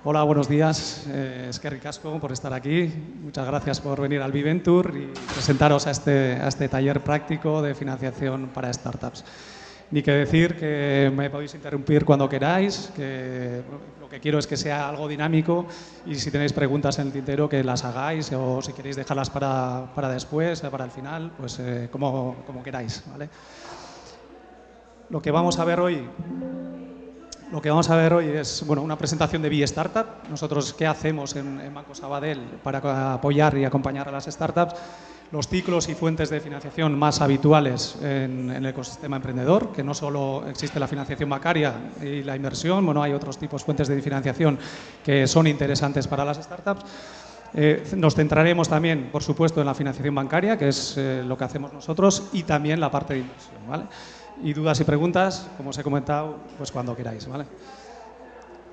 Hola, buenos días. Eskerrik asko por estar aquí. Muchas gracias por venir al Viventur y presentaros a este taller práctico de financiación para startups. Ni que decir que me podéis interrumpir cuando queráis, que lo que quiero es que sea algo dinámico y si tenéis preguntas en el tintero que las hagáis o si queréis dejarlas para después, para el final, pues como queráis, ¿vale? Lo que vamos a ver hoy es una presentación de B-Startup. Nosotros, ¿qué hacemos en Banco Sabadell para apoyar y acompañar a las startups? Los ciclos y fuentes de financiación más habituales en el ecosistema emprendedor, que no solo existe la financiación bancaria y la inversión, hay otros tipos de fuentes de financiación que son interesantes para las startups. Nos centraremos también, por supuesto, en la financiación bancaria, que es lo que hacemos nosotros, y también la parte de inversión, ¿vale? Y dudas y preguntas, como os he comentado, pues cuando queráis, ¿vale?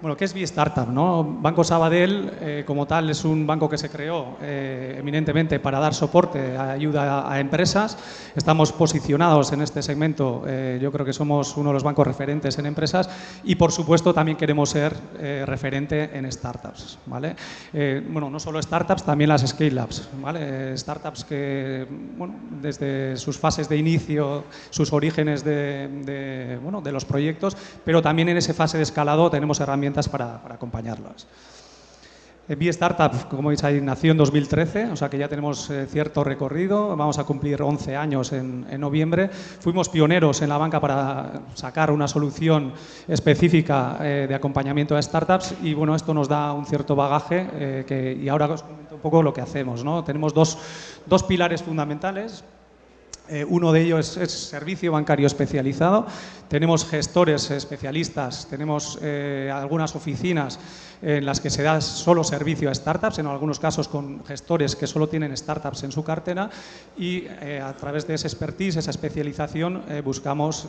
Bueno, ¿qué es B-Startup, no? Banco Sabadell, como tal, es un banco que se creó eminentemente para dar soporte, ayuda a empresas. Estamos posicionados en este segmento, yo creo que somos uno de los bancos referentes en empresas y, por supuesto, también queremos ser referente en startups, ¿vale? No solo startups, también las scale-ups, ¿vale? Startups que, desde sus fases de inicio, sus orígenes de los proyectos, pero también en esa fase de escalado tenemos herramientas para acompañarlas. B-Startup, como veis ahí, nació en 2013, o sea que ya tenemos cierto recorrido, vamos a cumplir 11 años en noviembre. Fuimos pioneros en la banca para sacar una solución específica de acompañamiento a startups y esto nos da un cierto bagaje y ahora os comento un poco lo que hacemos, ¿no? Tenemos dos pilares fundamentales. Uno de ellos es servicio bancario especializado. Tenemos gestores especialistas, tenemos algunas oficinas en las que se da solo servicio a startups, en algunos casos con gestores que solo tienen startups en su cartera y a través de esa expertise, esa especialización, buscamos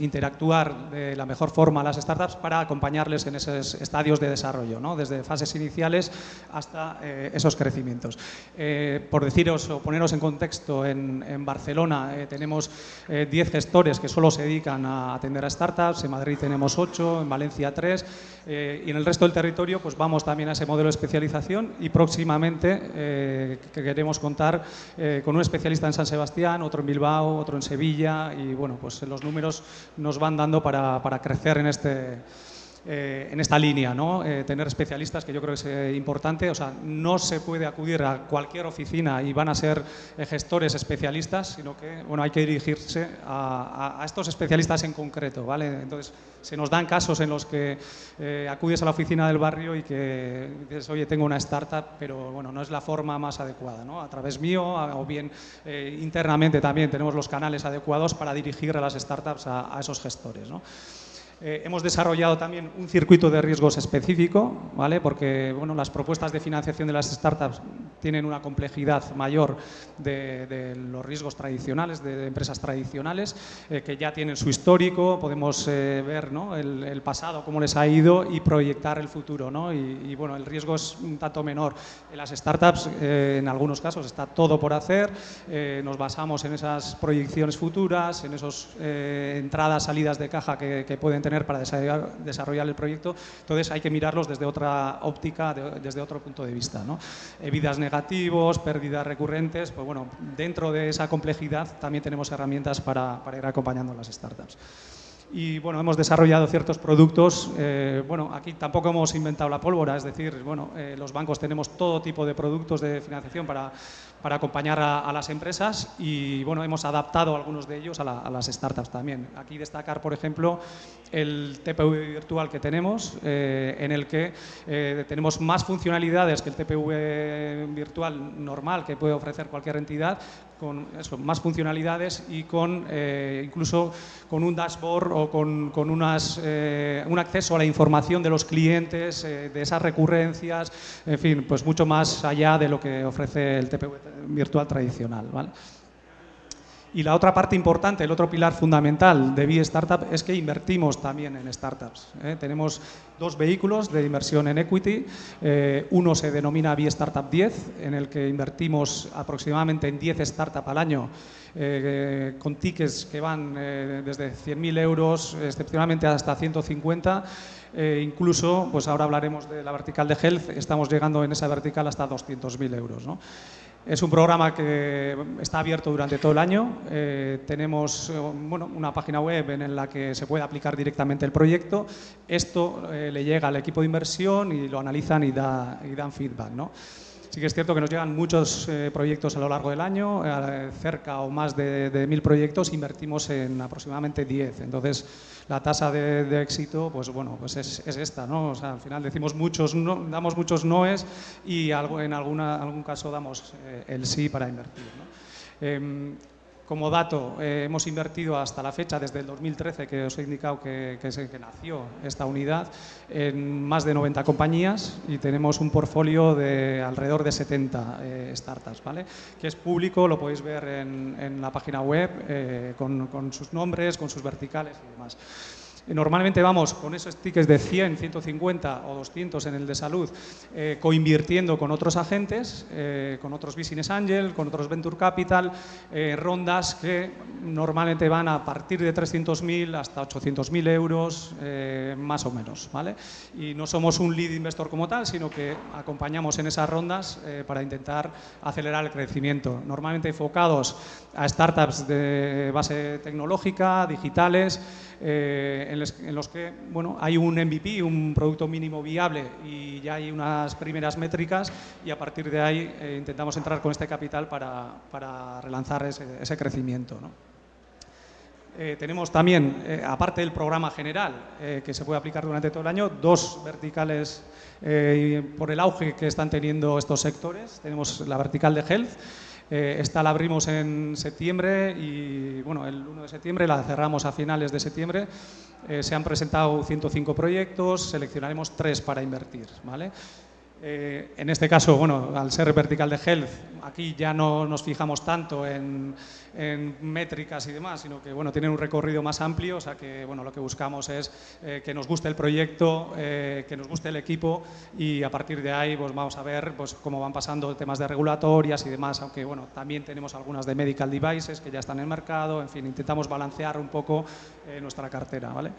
interactuar de la mejor forma a las startups para acompañarles en esos estadios de desarrollo, ¿no? Desde fases iniciales hasta esos crecimientos. Por deciros o poneros en contexto, en Barcelona tenemos 10 gestores que solo se dedican a atender a startups, en Madrid tenemos 8, en Valencia 3 y en el resto del territorio pues vamos también a ese modelo de especialización y próximamente que queremos contar con un especialista en San Sebastián, otro en Bilbao, otro en Sevilla y pues los números nos van dando para crecer en esta línea, ¿no? Tener especialistas, que yo creo que es importante, o sea, no se puede acudir a cualquier oficina y van a ser gestores especialistas, sino que hay que dirigirse a estos especialistas en concreto, ¿vale? Entonces, se nos dan casos en los que acudes a la oficina del barrio y que dices, oye, tengo una startup, pero no es la forma más adecuada, ¿no? A través mío o bien internamente también tenemos los canales adecuados para dirigir a las startups a esos gestores, ¿no? Hemos desarrollado también un circuito de riesgos específico, ¿vale? Porque las propuestas de financiación de las startups tienen una complejidad mayor de los riesgos tradicionales, de empresas tradicionales, que ya tienen su histórico, podemos ver, ¿no? el pasado, cómo les ha ido y proyectar el futuro, ¿no? Y el riesgo es un tanto menor. En las startups, en algunos casos, está todo por hacer, nos basamos en esas proyecciones futuras, en esas entradas, salidas de caja que pueden tener para desarrollar el proyecto, entonces hay que mirarlos desde otra óptica, desde otro punto de vista, ¿no? Vidas negativos, pérdidas recurrentes, pues dentro de esa complejidad también tenemos herramientas para ir acompañando a las startups. Y hemos desarrollado ciertos productos, aquí tampoco hemos inventado la pólvora, es decir, los bancos tenemos todo tipo de productos de financiación para acompañar a las empresas y hemos adaptado algunos de ellos a las startups también. Aquí destacar, por ejemplo, el TPV virtual que tenemos, en el que tenemos más funcionalidades que el TPV virtual normal que puede ofrecer cualquier entidad, con más funcionalidades y incluso con un dashboard o con un acceso a la información de los clientes, de esas recurrencias, en fin, pues mucho más allá de lo que ofrece el TPV virtual tradicional, ¿vale? Y la otra parte importante, el otro pilar fundamental de B-Startup es que invertimos también en startups. Tenemos 2 vehículos de inversión en equity. Uno se denomina B-Startup 10, en el que invertimos aproximadamente en 10 startups al año, con tickets que van desde 100.000 euros, excepcionalmente hasta 150. Incluso, pues ahora hablaremos de la vertical de Health, estamos llegando en esa vertical hasta 200.000 euros, ¿no? Es un programa que está abierto durante todo el año. Tenemos una página web en la que se puede aplicar directamente el proyecto. Esto le llega al equipo de inversión y lo analizan y dan feedback, ¿no? Sí que es cierto que nos llegan muchos proyectos a lo largo del año, cerca o más de 1.000 proyectos, invertimos en aproximadamente 10. Entonces, la tasa de éxito, pues bueno, pues es esta, ¿no? O sea, al final decimos muchos no, damos muchos noes y en algún caso damos el sí para invertir, ¿no? Como dato, hemos invertido hasta la fecha, desde el 2013, que os he indicado que nació esta unidad, en más de 90 compañías y tenemos un portfolio de alrededor de 70 startups, ¿vale? Que es público, lo podéis ver en la página web, con sus nombres, con sus verticales y demás. Normalmente vamos con esos tickets de 100, 150 o 200 en el de salud, coinvirtiendo con otros agentes, con otros business angel, con otros venture capital, rondas que normalmente van a partir de 300.000 hasta 800.000 euros, más o menos, ¿vale? Y no somos un lead investor como tal, sino que acompañamos en esas rondas para intentar acelerar el crecimiento, normalmente enfocados a startups de base tecnológica, digitales, en los que hay un MVP, un producto mínimo viable y ya hay unas primeras métricas y a partir de ahí intentamos entrar con este capital para relanzar ese crecimiento, ¿no? Tenemos también, aparte del programa general que se puede aplicar durante todo el año, 2 verticales por el auge que están teniendo estos sectores. Tenemos la vertical de Health. Esta la abrimos en septiembre y el 1 de septiembre la cerramos a finales de septiembre. Se han presentado 105 proyectos, seleccionaremos 3 para invertir, ¿vale? En este caso, al ser vertical de Health, aquí ya no nos fijamos tanto en métricas y demás, sino que tienen un recorrido más amplio, o sea que lo que buscamos es que nos guste el proyecto, que nos guste el equipo y a partir de ahí vamos a ver cómo van pasando temas de regulatorias y demás, aunque también tenemos algunas de medical devices que ya están en el mercado, en fin, intentamos balancear un poco nuestra cartera, ¿vale?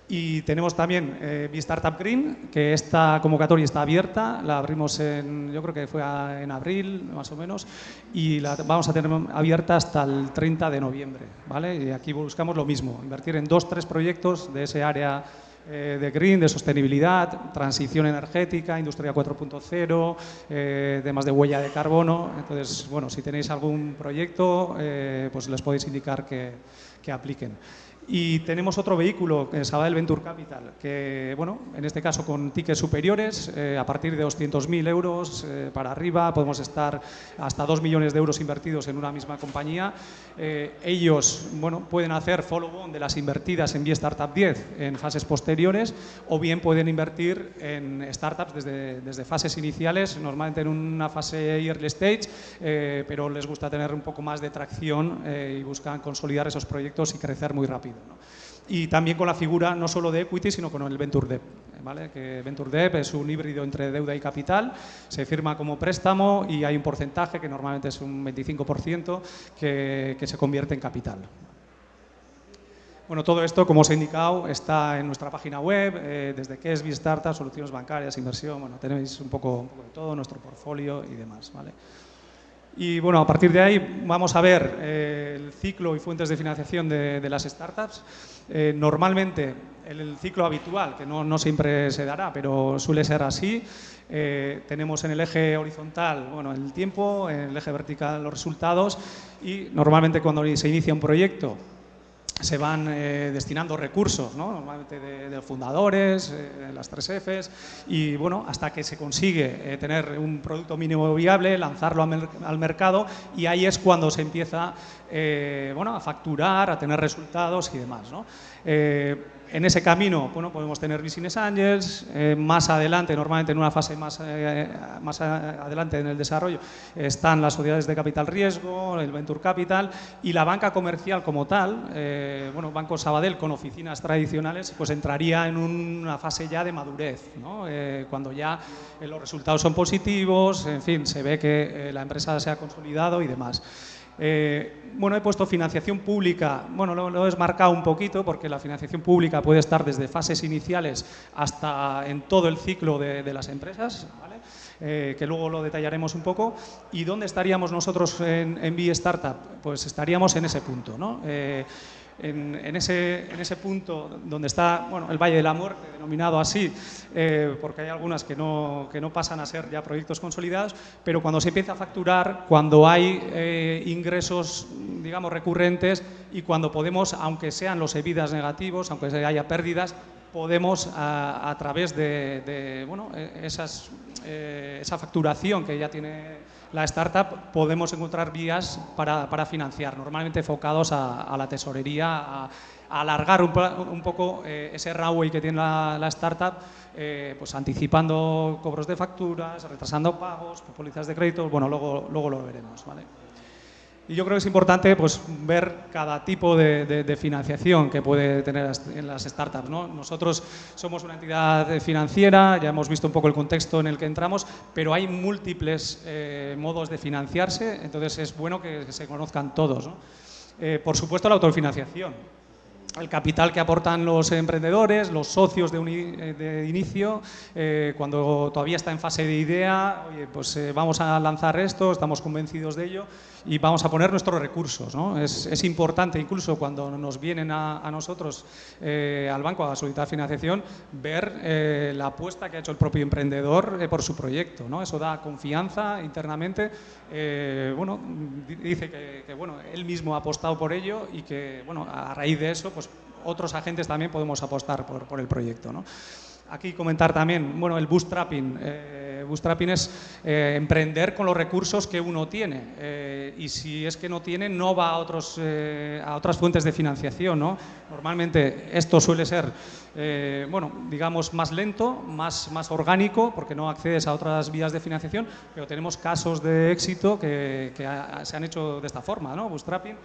Y tenemos también B-Startup Green, que esta convocatoria está abierta, la abrimos yo creo que fue en abril más o menos, y la vamos a tener abierta hasta el 30 de noviembre, ¿vale? Y aquí buscamos lo mismo, invertir en 2-3 proyectos de ese área de green, de sostenibilidad, transición energética, industria 4.0, temas de huella de carbono. Entonces, si tenéis algún proyecto, pues les podéis indicar que apliquen. Y tenemos otro vehículo, que es Sabadell Venture Capital, que, en este caso con tickets superiores, a partir de 200.000 euros para arriba, podemos estar hasta 2 millones de euros invertidos en una misma compañía. Ellos, pueden hacer follow-on de las invertidas en B-Startup 10 en fases posteriores o bien pueden invertir en startups desde fases iniciales, normalmente en una fase early stage, pero les gusta tener un poco más de tracción y buscan consolidar esos proyectos y crecer muy rápido, ¿no? Y también con la figura no solo de equity, sino con el Venture Debt, ¿vale? Que Venture Debt es un híbrido entre deuda y capital, se firma como préstamo y hay un porcentaje, que normalmente es un 25%, que se convierte en capital. Todo esto, como os he indicado, está en nuestra página web, desde qué es B-Startup, soluciones bancarias, inversión, tenéis un poco de todo, nuestro portfolio y demás, ¿vale? Y a partir de ahí vamos a ver el ciclo y fuentes de financiación de las startups. Normalmente el ciclo habitual, que no siempre se dará, pero suele ser así, tenemos en el eje horizontal el tiempo, en el eje vertical los resultados y normalmente cuando se inicia un proyecto se van destinando recursos, ¿no? Normalmente de fundadores, las 3 Fs, y hasta que se consigue tener un producto mínimo viable, lanzarlo al mercado, y ahí es cuando se empieza a facturar, a tener resultados y demás, ¿no? En ese camino, bueno, podemos tener Business Angels, más adelante, normalmente en una fase más adelante en el desarrollo, están las sociedades de capital riesgo, el Venture Capital y la banca comercial como tal. Bueno, Banco Sabadell con oficinas tradicionales, pues entraría en una fase ya de madurez, ¿no? Cuando ya los resultados son positivos, en fin, se ve que la empresa se ha consolidado y demás. Bueno, he puesto financiación pública, bueno, lo he desmarcado un poquito porque la financiación pública puede estar desde fases iniciales hasta en todo el ciclo de las empresas, ¿vale? Que luego lo detallaremos un poco. ¿Y dónde estaríamos nosotros en Be Startup? Pues estaríamos en ese punto, ¿no? En ese punto donde está, bueno, el Valle de la Muerte, denominado así, porque hay algunas que no pasan a ser ya proyectos consolidados, pero cuando se empieza a facturar, cuando hay ingresos, digamos, recurrentes y cuando podemos, aunque sean los EBITDAs negativos, aunque haya pérdidas, podemos a través de bueno, esa facturación que ya tiene la startup, podemos encontrar vías para financiar, normalmente enfocados a la tesorería, a alargar un poco ese runway que tiene la startup, pues anticipando cobros de facturas, retrasando pagos, pólizas de crédito. Bueno, luego lo veremos, ¿vale? Y yo creo que es importante, pues, ver cada tipo de financiación que puede tener en las startups, ¿no? Nosotros somos una entidad financiera, ya hemos visto un poco el contexto en el que entramos, pero hay múltiples modos de financiarse, entonces es bueno que se conozcan todos, ¿no? Por supuesto, la autofinanciación. El capital que aportan los emprendedores, los socios de inicio, cuando todavía está en fase de idea, oye, pues vamos a lanzar esto, estamos convencidos de ello y vamos a poner nuestros recursos, ¿no? Es importante, incluso cuando nos vienen a nosotros, al banco, a solicitar financiación, ver la apuesta que ha hecho el propio emprendedor por su proyecto, ¿no? Eso da confianza internamente. Bueno, dice que bueno, él mismo ha apostado por ello y que, bueno, a raíz de eso, pues otros agentes también podemos apostar por el proyecto, ¿no? Aquí comentar también, bueno, el bootstrapping. Bootstrapping es emprender con los recursos que uno tiene, y si es que no tiene, no va a otras fuentes de financiación, ¿no? Normalmente esto suele ser, bueno, digamos, más lento, más orgánico, porque no accedes a otras vías de financiación, pero tenemos casos de éxito que se han hecho de esta forma, ¿no? Bootstrapping,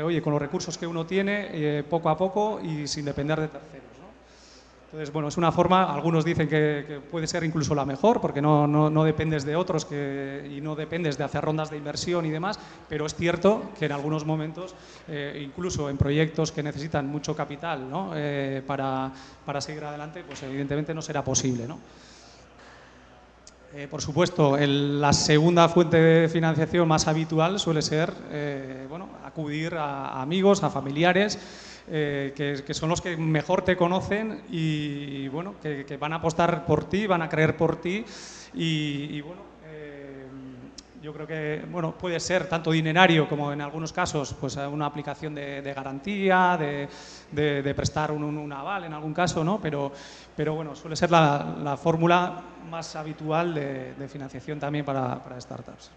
oye, con los recursos que uno tiene, poco a poco y sin depender de terceros, ¿no? Entonces, bueno, es una forma, algunos dicen que puede ser incluso la mejor, porque no dependes de otros y no dependes de hacer rondas de inversión y demás, pero es cierto que en algunos momentos, incluso en proyectos que necesitan mucho capital, ¿no? Para seguir adelante, pues evidentemente no será posible, ¿no? Por supuesto, la segunda fuente de financiación más habitual suele ser, bueno, acudir a amigos, a familiares, que son los que mejor te conocen y bueno, que van a apostar por ti, van a creer por ti y bueno, yo creo que, bueno, puede ser tanto dinerario como en algunos casos, pues una aplicación de garantía, de prestar un aval en algún caso, ¿no? Pero bueno, suele ser la fórmula más habitual de financiación también para startups.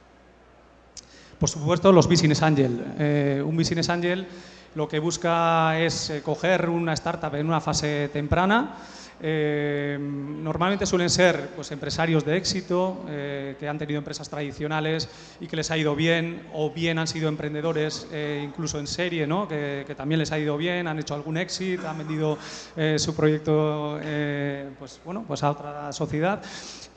Por supuesto, los Business Angel. Un Business Angel lo que busca es coger una startup en una fase temprana. Normalmente suelen ser, pues, empresarios de éxito, que han tenido empresas tradicionales y que les ha ido bien, o bien han sido emprendedores incluso en serie, ¿no? que también les ha ido bien, han hecho algún éxito, han vendido su proyecto, pues, bueno, pues a otra sociedad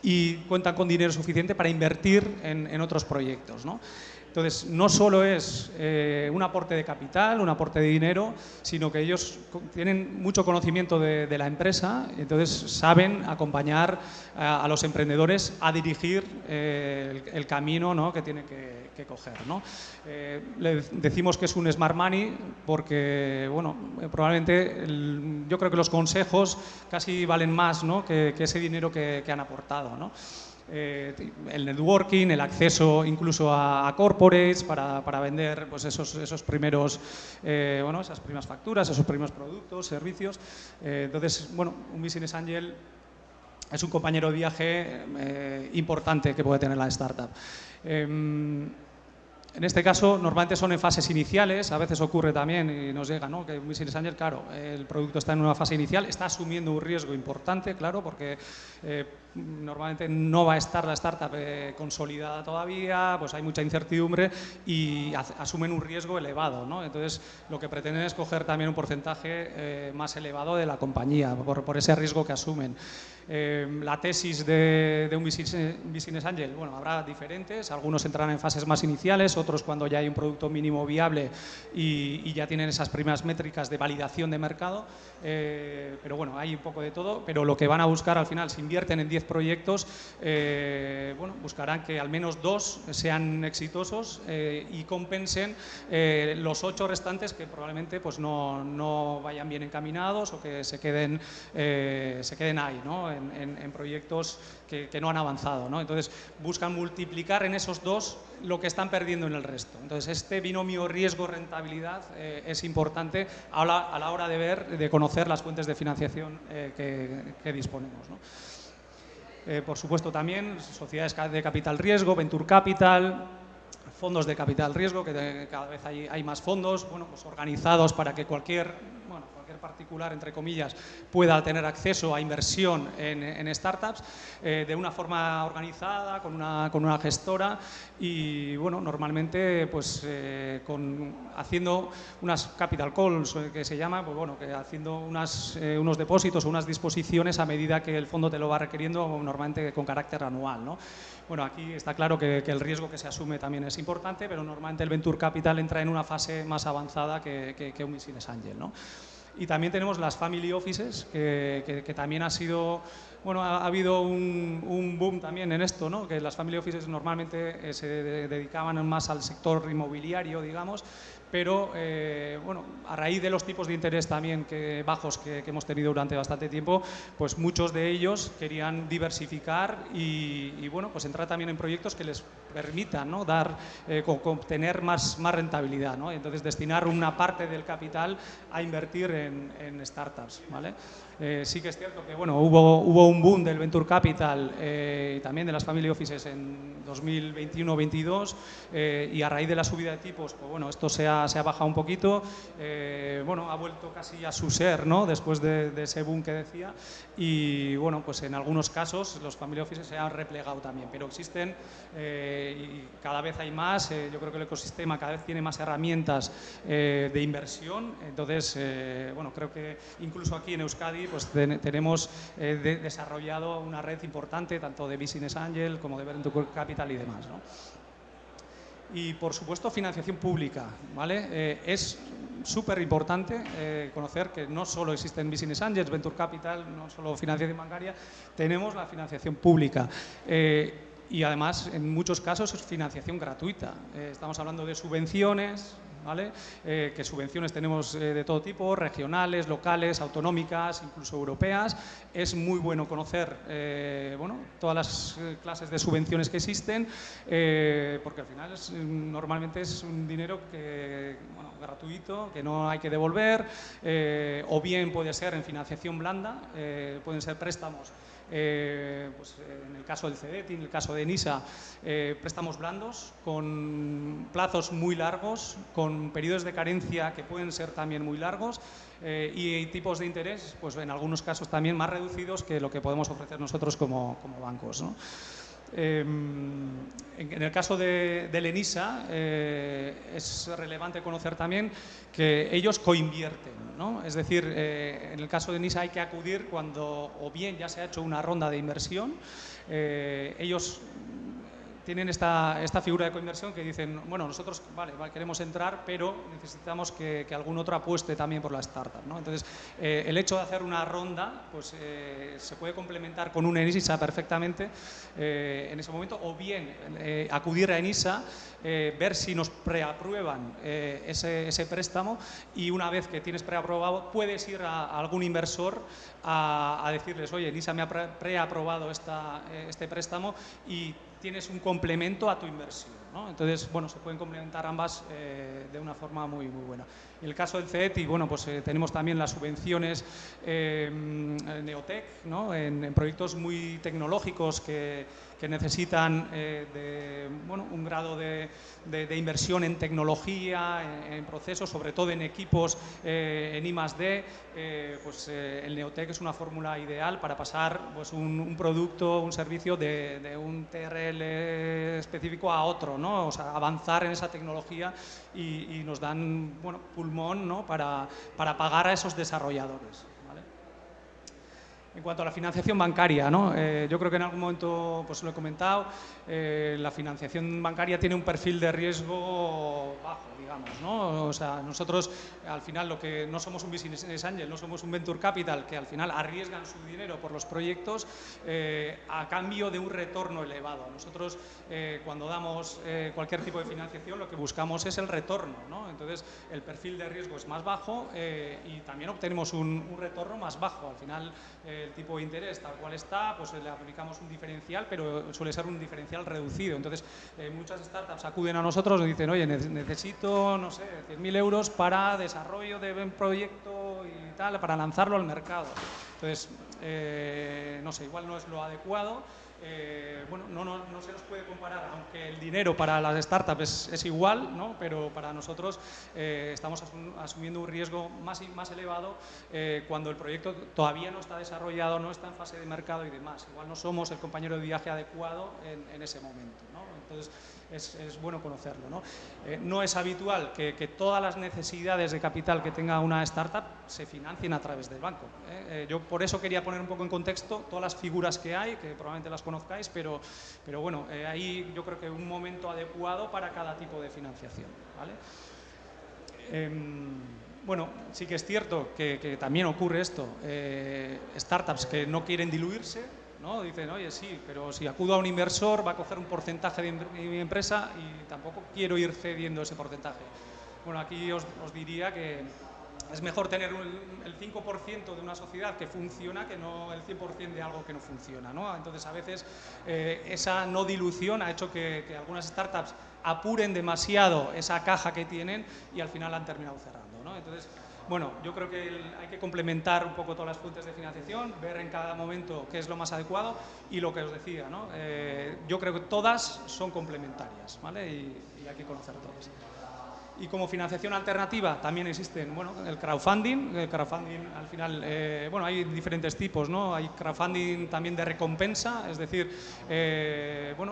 y cuentan con dinero suficiente para invertir en otros proyectos, ¿no? Entonces, no solo es un aporte de capital, un aporte de dinero, sino que ellos tienen mucho conocimiento de la empresa, entonces saben acompañar a los emprendedores a dirigir el camino, ¿no? que tienen que coger, ¿no? Le decimos que es un smart money porque, bueno, probablemente yo creo que los consejos casi valen más, ¿no? que ese dinero que han aportado, ¿no? El networking, el acceso incluso a corporates para vender, pues, esos primeros, bueno, esas primeras facturas, esos primeros productos, servicios. Entonces, bueno, un Business Angel es un compañero de viaje importante que puede tener la startup. En este caso, normalmente son en fases iniciales, a veces ocurre también y nos llega, ¿no?, que un Business Angel, claro, el producto está en una fase inicial, está asumiendo un riesgo importante, claro, porque normalmente no va a estar la startup consolidada todavía, pues hay mucha incertidumbre y asumen un riesgo elevado, ¿no? Entonces, lo que pretenden es coger también un porcentaje más elevado de la compañía, por ese riesgo que asumen. La tesis de un Business Angel, bueno, habrá diferentes, algunos entrarán en fases más iniciales, otros cuando ya hay un producto mínimo viable y ya tienen esas primeras métricas de validación de mercado, pero bueno, hay un poco de todo, pero lo que van a buscar al final, si invierten en 10 proyectos, bueno, buscarán que al menos 2 sean exitosos y compensen los 8 restantes que probablemente pues no vayan bien encaminados o que se queden ahí, ¿no?, en proyectos que no han avanzado, ¿no? Entonces buscan multiplicar en esos 2 lo que están perdiendo en el resto. Entonces este binomio riesgo-rentabilidad es importante a la hora de conocer las fuentes de financiación que disponemos, ¿no? Por supuesto también sociedades de capital riesgo, venture capital, fondos de capital riesgo, que cada vez hay más fondos, bueno, pues organizados para que cualquier particular, entre comillas, pueda tener acceso a inversión en startups de una forma organizada, con una gestora y, bueno, normalmente pues haciendo unas capital calls, que se llama, pues bueno, que haciendo unos depósitos o unas disposiciones a medida que el fondo te lo va requiriendo, normalmente con carácter anual, ¿no? Bueno, aquí está claro que el riesgo que se asume también es importante, pero normalmente el Venture Capital entra en una fase más avanzada que un Business Angel, ¿no? Y también tenemos las Family Offices, que también ha sido, bueno, ha habido un boom también en esto, ¿no?, que las Family Offices normalmente se dedicaban más al sector inmobiliario, digamos, pero bueno, a raíz de los tipos de interés también bajos que hemos tenido durante bastante tiempo, pues muchos de ellos querían diversificar y bueno, pues entrar también en proyectos que les permitan, ¿no?, obtener más rentabilidad, ¿no? Entonces destinar una parte del capital a invertir en startups, ¿vale? Sí que es cierto que bueno, hubo un boom del Venture Capital y también de las Family Offices en 2021-22 y a raíz de la subida de tipos, pues bueno, esto se ha bajado un poquito, bueno, ha vuelto casi a su ser, ¿no?, después de ese boom que decía y bueno, pues en algunos casos los Family Offices se han replegado también, pero existen y cada vez hay más, yo creo que el ecosistema cada vez tiene más herramientas de inversión, entonces bueno, creo que incluso aquí en Euskadi pues tenemos desarrollado una red importante tanto de Business Angel como de Venture Capital y demás, ¿no? Y por supuesto financiación pública, ¿vale? Es súper importante conocer que no solo existen Business Angels, Venture Capital, no solo financiación bancaria, tenemos la financiación pública. Y además, en muchos casos, es financiación gratuita. Estamos hablando de subvenciones, ¿vale? Que subvenciones tenemos de todo tipo, regionales, locales, autonómicas, incluso europeas. Es muy bueno conocer bueno, todas las clases de subvenciones que existen, porque al final normalmente es un dinero bueno, gratuito, que no hay que devolver, o bien puede ser en financiación blanda, pueden ser préstamos. Pues en el caso del CEDETI, en el caso de ENISA, préstamos blandos con plazos muy largos, con periodos de carencia que pueden ser también muy largos y tipos de interés, pues en algunos casos también más reducidos que lo que podemos ofrecer nosotros como bancos, ¿no? En el caso del ENISA es relevante conocer también que ellos coinvierten, ¿no? Es decir, en el caso de ENISA hay que acudir cuando o bien ya se ha hecho una ronda de inversión, ellos tienen esta figura de coinversión que dicen, bueno, nosotros vale, queremos entrar, pero necesitamos que algún otro apueste también por la startup, ¿no? Entonces, el hecho de hacer una ronda, pues se puede complementar con un ENISA perfectamente en ese momento, o bien acudir a ENISA, ver si nos preaprueban ese préstamo y una vez que tienes preaprobado, puedes ir a algún inversor a decirles, oye, ENISA me ha preaprobado este préstamo y tienes un complemento a tu inversión, ¿no? Entonces, bueno, se pueden complementar ambas de una forma muy, muy buena. En el caso del CEDETI, bueno, pues tenemos también las subvenciones Neotec, ¿no? En proyectos muy tecnológicos que que necesitan un grado de inversión en tecnología, en procesos, sobre todo en equipos, en I+D, el Neotec es una fórmula ideal para pasar pues, un producto, un servicio de un TRL específico a otro, ¿no? O sea, avanzar en esa tecnología y nos dan pulmón, ¿no? para pagar a esos desarrolladores. En cuanto a la financiación bancaria, ¿no? Yo creo que en algún momento pues, lo he comentado, la financiación bancaria tiene un perfil de riesgo bajo, digamos, ¿no? O sea, nosotros al final lo que no somos un business angel, no somos un venture capital que al final arriesgan su dinero por los proyectos a cambio de un retorno elevado. Nosotros cuando damos cualquier tipo de financiación lo que buscamos es el retorno, ¿no? Entonces el perfil de riesgo es más bajo y también obtenemos un retorno más bajo. Al final el tipo de interés tal cual está, pues le aplicamos un diferencial, pero suele ser un diferencial reducido. Entonces, muchas startups acuden a nosotros y dicen, oye, necesito, no sé, 100.000 euros para desarrollo de un proyecto y tal, para lanzarlo al mercado. Entonces, no sé, igual no es lo adecuado. No se nos puede comparar, aunque el dinero para las startups es igual, ¿no? Pero para nosotros estamos asumiendo un riesgo más elevado cuando el proyecto todavía no está desarrollado, no está en fase de mercado y demás. Igual no somos el compañero de viaje adecuado en ese momento, ¿no? Entonces es bueno conocerlo, ¿no? No es habitual que todas las necesidades de capital que tenga una startup se financien a través del banco. Yo por eso quería poner un poco en contexto todas las figuras que hay, que probablemente las conozcáis, pero bueno, hay yo creo que un momento adecuado para cada tipo de financiación, ¿vale? Bueno, sí que es cierto que también ocurre esto, startups que no quieren diluirse, ¿no? Dicen, oye, sí, pero si acudo a un inversor va a coger un porcentaje de mi empresa y tampoco quiero ir cediendo ese porcentaje. Bueno, aquí os diría que es mejor tener el 5% de una sociedad que funciona que no el 100% de algo que no funciona, ¿no? Entonces, a veces esa no dilución ha hecho que algunas startups apuren demasiado esa caja que tienen y al final han terminado cerrando, ¿no? Entonces, bueno, yo creo que hay que complementar un poco todas las fuentes de financiación, ver en cada momento qué es lo más adecuado y lo que os decía, ¿no? Yo creo que todas son complementarias, ¿vale? Y hay que conocer todas. Y como financiación alternativa también existen, bueno, el crowdfunding. El crowdfunding al final, hay diferentes tipos, ¿no? Hay crowdfunding también de recompensa, es decir,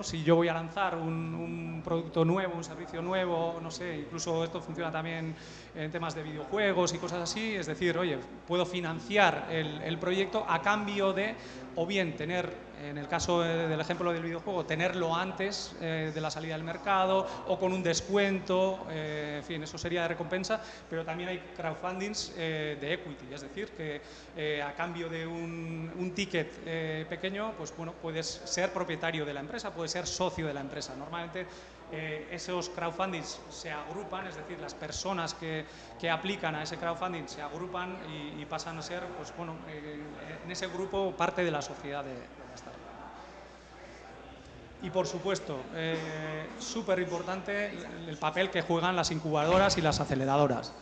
si yo voy a lanzar un producto nuevo, un servicio nuevo, no sé, incluso esto funciona también en temas de videojuegos y cosas así, es decir, oye, puedo financiar el proyecto a cambio de, o bien tener, en el caso del ejemplo del videojuego, tenerlo antes de la salida del mercado o con un descuento, en fin, eso sería de recompensa, pero también hay crowdfundings de equity, es decir, que a cambio de un ticket pequeño, pues bueno, puedes ser propietario de la empresa, puedes ser socio de la empresa. Normalmente esos crowdfundings se agrupan, es decir, las personas que aplican a ese crowdfunding se agrupan y pasan a ser, pues bueno, en ese grupo parte de la sociedad de la startup. Y por supuesto, súper importante el papel que juegan las incubadoras y las aceleradoras.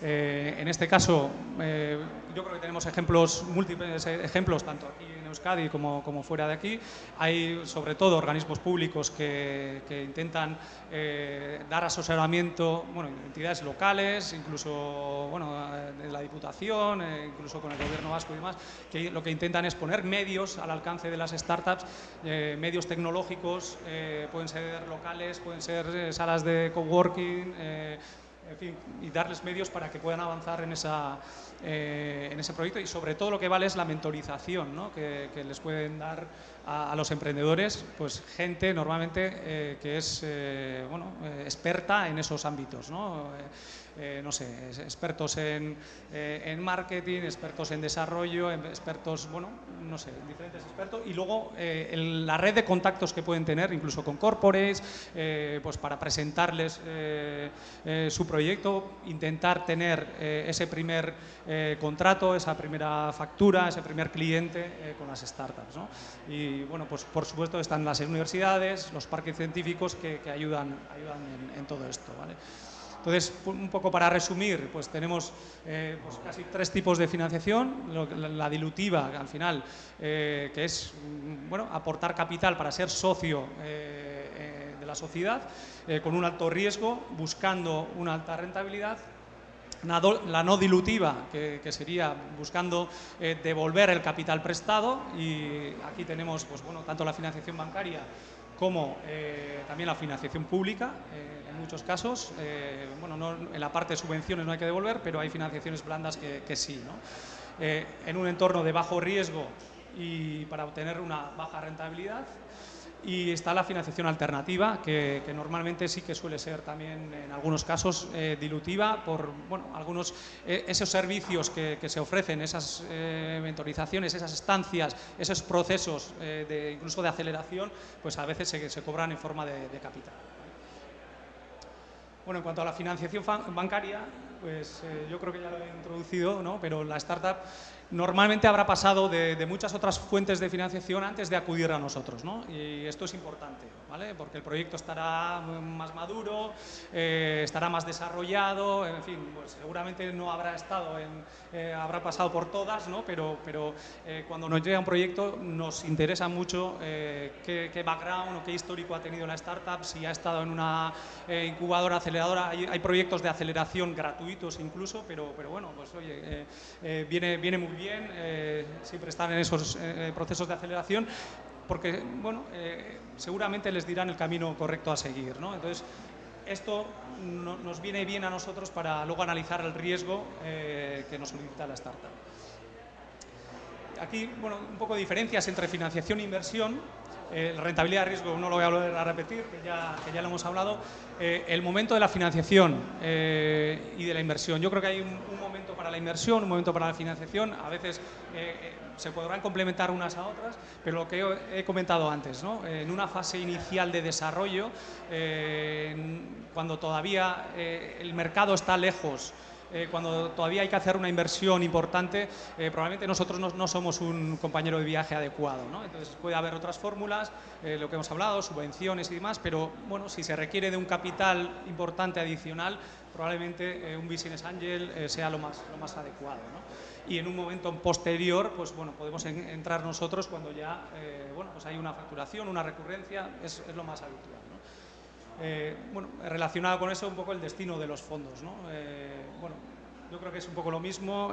En este caso, yo creo que tenemos múltiples ejemplos, tanto aquí en Euskadi como fuera de aquí. Hay, sobre todo, organismos públicos que intentan dar asesoramiento, entidades locales, incluso, de la Diputación, incluso con el Gobierno vasco y demás, que lo que intentan es poner medios al alcance de las startups, medios tecnológicos, pueden ser locales, pueden ser salas de coworking, en fin, y darles medios para que puedan avanzar en ese proyecto, y sobre todo lo que vale es la mentorización, ¿no? que les pueden dar a los emprendedores, pues gente normalmente que es experta en esos ámbitos, ¿no? No sé, expertos en marketing, expertos en desarrollo, expertos, no sé, diferentes expertos, y luego la red de contactos que pueden tener, incluso con corporates, pues para presentarles su proyecto, intentar tener ese primer contrato, esa primera factura, ese primer cliente con las startups, ¿no? Y bueno, pues por supuesto están las universidades, los parques científicos que ayudan en todo esto, ¿vale? Entonces, un poco para resumir, pues tenemos pues casi 3 tipos de financiación. La dilutiva, al final, que es bueno, aportar capital para ser socio de la sociedad, con un alto riesgo, buscando una alta rentabilidad. La no dilutiva, que sería buscando devolver el capital prestado, y aquí tenemos pues, bueno, tanto la financiación bancaria como también la financiación pública, en muchos casos. Bueno, en la parte de subvenciones no hay que devolver, pero hay financiaciones blandas que sí, ¿no? En un entorno de bajo riesgo y para obtener una baja rentabilidad. Y está la financiación alternativa, que normalmente sí que suele ser también en algunos casos dilutiva por bueno, algunos esos servicios que se ofrecen, esas mentorizaciones, esas estancias, esos procesos incluso de aceleración, pues a veces se cobran en forma de capital. Bueno, en cuanto a la financiación bancaria, pues yo creo que ya lo he introducido, ¿no? Pero la startup normalmente habrá pasado de muchas otras fuentes de financiación antes de acudir a nosotros, ¿no? Y esto es importante, ¿vale? Porque el proyecto estará más maduro, estará más desarrollado, en fin, pues seguramente no habrá estado habrá pasado por todas, ¿no? Pero cuando nos llega un proyecto nos interesa mucho qué background o qué histórico ha tenido la startup, si ha estado en una incubadora, aceleradora. Hay proyectos de aceleración gratuitos incluso, pero bueno, pues oye, viene muy bien siempre están en esos procesos de aceleración, porque bueno, seguramente les dirán el camino correcto a seguir, ¿no? Entonces, esto nos viene bien a nosotros para luego analizar el riesgo que nos solicita la startup. Aquí, bueno, un poco de diferencias entre financiación e inversión. La rentabilidad de riesgo no lo voy a volver a repetir, que ya lo hemos hablado. El momento de la financiación y de la inversión. Yo creo que hay un momento para la inversión, un momento para la financiación. A veces se podrán complementar unas a otras, pero lo que he comentado antes, ¿no? En una fase inicial de desarrollo, cuando todavía el mercado está lejos, cuando todavía hay que hacer una inversión importante, probablemente nosotros no somos un compañero de viaje adecuado, ¿no? Entonces puede haber otras fórmulas, lo que hemos hablado, subvenciones y demás, pero bueno, si se requiere de un capital importante adicional, probablemente un business angel sea lo más adecuado, ¿no? Y en un momento posterior, pues bueno, podemos entrar nosotros cuando ya bueno, pues hay una facturación, una recurrencia, es lo más habitual, ¿no? Bueno, relacionado con eso un poco el destino de los fondos, ¿no? Bueno, yo creo que es un poco lo mismo.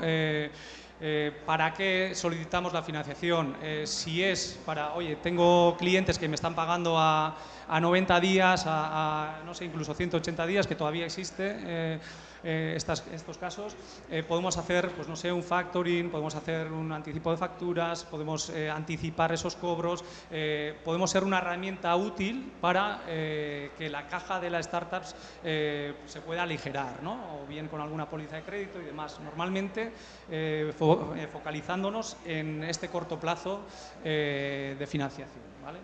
¿Para qué solicitamos la financiación? Si es para, oye, tengo clientes que me están pagando a 90 días, no sé, incluso 180 días, que todavía existe estos casos, podemos hacer, pues no sé, un factoring, podemos hacer un anticipo de facturas, podemos anticipar esos cobros, podemos ser una herramienta útil para que la caja de las startups se pueda aligerar, ¿no? O bien con alguna póliza de crédito y demás. Normalmente focalizándonos en este corto plazo de financiación, ¿vale?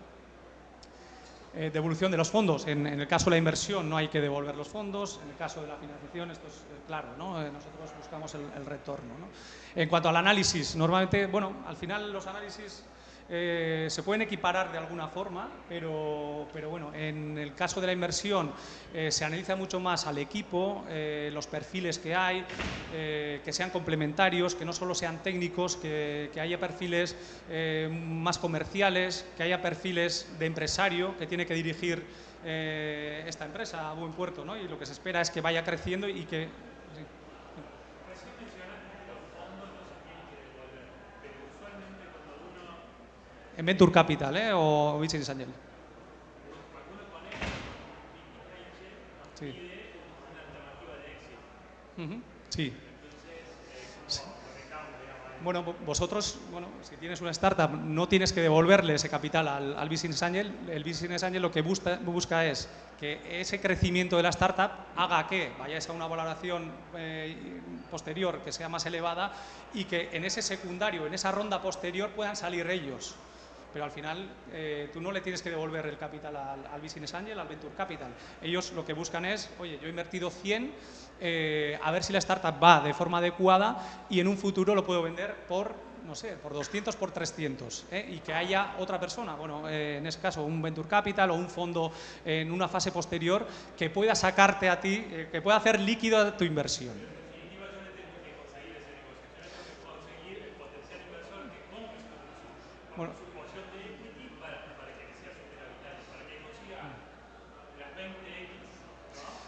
Devolución de los fondos. En el caso de la inversión no hay que devolver los fondos. En el caso de la financiación esto es claro, ¿no? Nosotros buscamos el retorno, ¿no? En cuanto al análisis, normalmente, bueno, al final los análisis se pueden equiparar de alguna forma, pero bueno, en el caso de la inversión se analiza mucho más al equipo, los perfiles que hay, que sean complementarios, que no solo sean técnicos, que haya perfiles más comerciales, que haya perfiles de empresario que tiene que dirigir esta empresa a buen puerto, ¿no? Y lo que se espera es que vaya creciendo y que... Sí. En Venture Capital, o Business Angel. Sí. Sí. Bueno, vosotros, bueno, si tienes una startup, no tienes que devolverle ese capital al Business Angel. El Business Angel lo que busca es que ese crecimiento de la startup haga que vayáis a una valoración posterior que sea más elevada y que en ese secundario, en esa ronda posterior, puedan salir ellos. Pero al final tú no le tienes que devolver el capital al Business Angel, al Venture Capital. Ellos lo que buscan es, oye, yo he invertido 100, a ver si la startup va de forma adecuada y en un futuro lo puedo vender por no sé, por 200 por 300, y que haya otra persona, bueno, en ese caso un Venture Capital o un fondo en una fase posterior que pueda sacarte a ti, que pueda hacer líquida tu inversión. Bueno,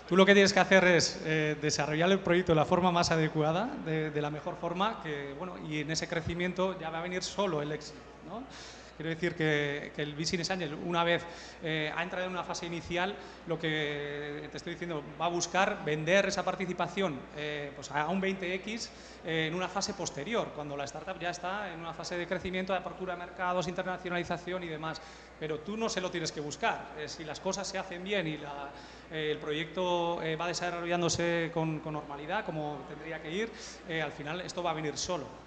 tú lo que tienes que hacer es desarrollar el proyecto de la forma más adecuada, de la mejor forma, que, bueno, y en ese crecimiento ya va a venir solo el éxito, ¿no? Quiero decir que el Business Angel, una vez ha entrado en una fase inicial, lo que te estoy diciendo, va a buscar vender esa participación pues a un 20x en una fase posterior, cuando la startup ya está en una fase de crecimiento, de apertura de mercados, internacionalización y demás. Pero tú no se lo tienes que buscar. Si las cosas se hacen bien y el proyecto va desarrollándose con normalidad, como tendría que ir, al final esto va a venir solo.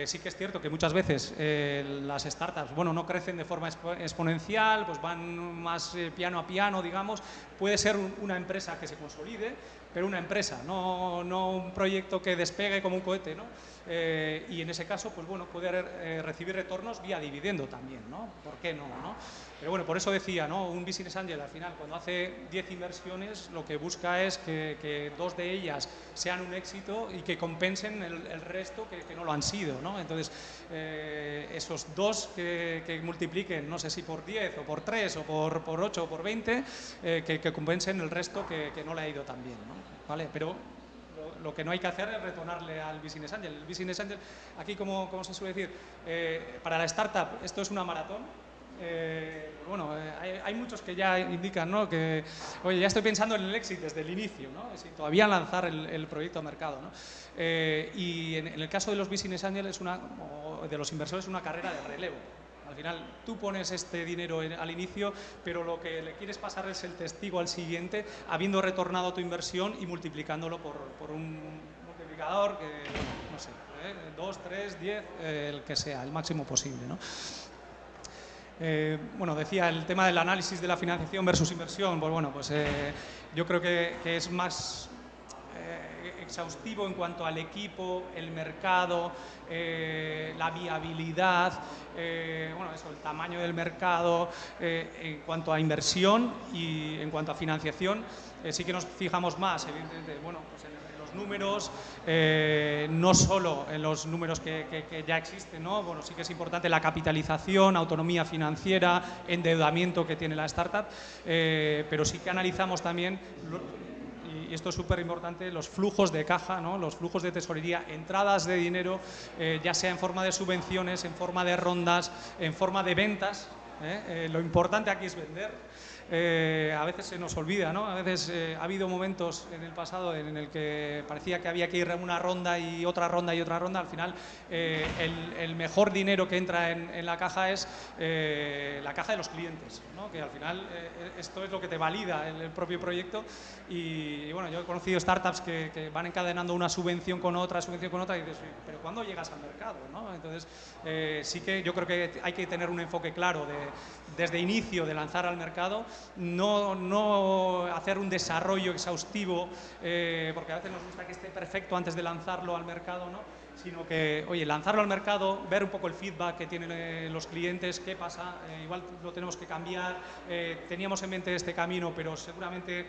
Sí que es cierto que muchas veces las startups, bueno, no crecen de forma exponencial, pues van más piano a piano, digamos. Puede ser una empresa que se consolide, pero una empresa, no un proyecto que despegue como un cohete, ¿no? Y en ese caso, pues bueno, puede recibir retornos vía dividendo también, ¿no? ¿Por qué no, no? Pero bueno, por eso decía, ¿no? Un Business Angel al final, cuando hace 10 inversiones, lo que busca es que 2 de ellas sean un éxito y que compensen el resto que no lo han sido, ¿no? Entonces, esos 2 que multipliquen, no sé si por 10 o por 3 o por 8 o por 20, que compensen el resto que no le ha ido tan bien, ¿no? ¿Vale? Pero lo que no hay que hacer es retornarle al Business Angel. El Business Angel, aquí como se suele decir, para la startup esto es una maratón. Bueno, hay muchos que ya indican, ¿no? Que, oye, ya estoy pensando en el éxito desde el inicio, ¿no? Si todavía lanzar el proyecto al mercado, ¿no? Y en el caso de los Business Angels o de los inversores es una carrera de relevo. Al final tú pones este dinero al inicio, pero lo que le quieres pasar es el testigo al siguiente, habiendo retornado tu inversión y multiplicándolo por un multiplicador que, no sé, 2, 3, 10, el que sea, el máximo posible, ¿no? Bueno, decía el tema del análisis de la financiación versus inversión, pues bueno, pues yo creo que es más exhaustivo en cuanto al equipo, el mercado, la viabilidad, bueno, eso, el tamaño del mercado, en cuanto a inversión y en cuanto a financiación, sí que nos fijamos más, evidentemente, bueno, pues en los números, no solo en los números que ya existen, ¿no? Bueno, sí que es importante la capitalización, autonomía financiera, endeudamiento que tiene la startup, pero sí que analizamos también, y esto es súper importante, los flujos de caja, ¿no? Los flujos de tesorería, entradas de dinero, ya sea en forma de subvenciones, en forma de rondas, en forma de ventas. Lo importante aquí es vender. A veces se nos olvida, ¿no? A veces ha habido momentos en el pasado en el que parecía que había que ir a una ronda y otra ronda y otra ronda. Al final, el mejor dinero que entra en la caja es la caja de los clientes, ¿no? Que al final esto es lo que te valida el propio proyecto. Y bueno, yo he conocido startups que van encadenando una subvención con otra, y dices, pero ¿cuándo llegas al mercado, ¿no? Entonces, sí que yo creo que hay que tener un enfoque claro desde inicio de lanzar al mercado, no hacer un desarrollo exhaustivo, porque a veces nos gusta que esté perfecto antes de lanzarlo al mercado, ¿no? Sino que, oye, lanzarlo al mercado, ver un poco el feedback que tienen los clientes, qué pasa, igual lo tenemos que cambiar, teníamos en mente este camino, pero seguramente,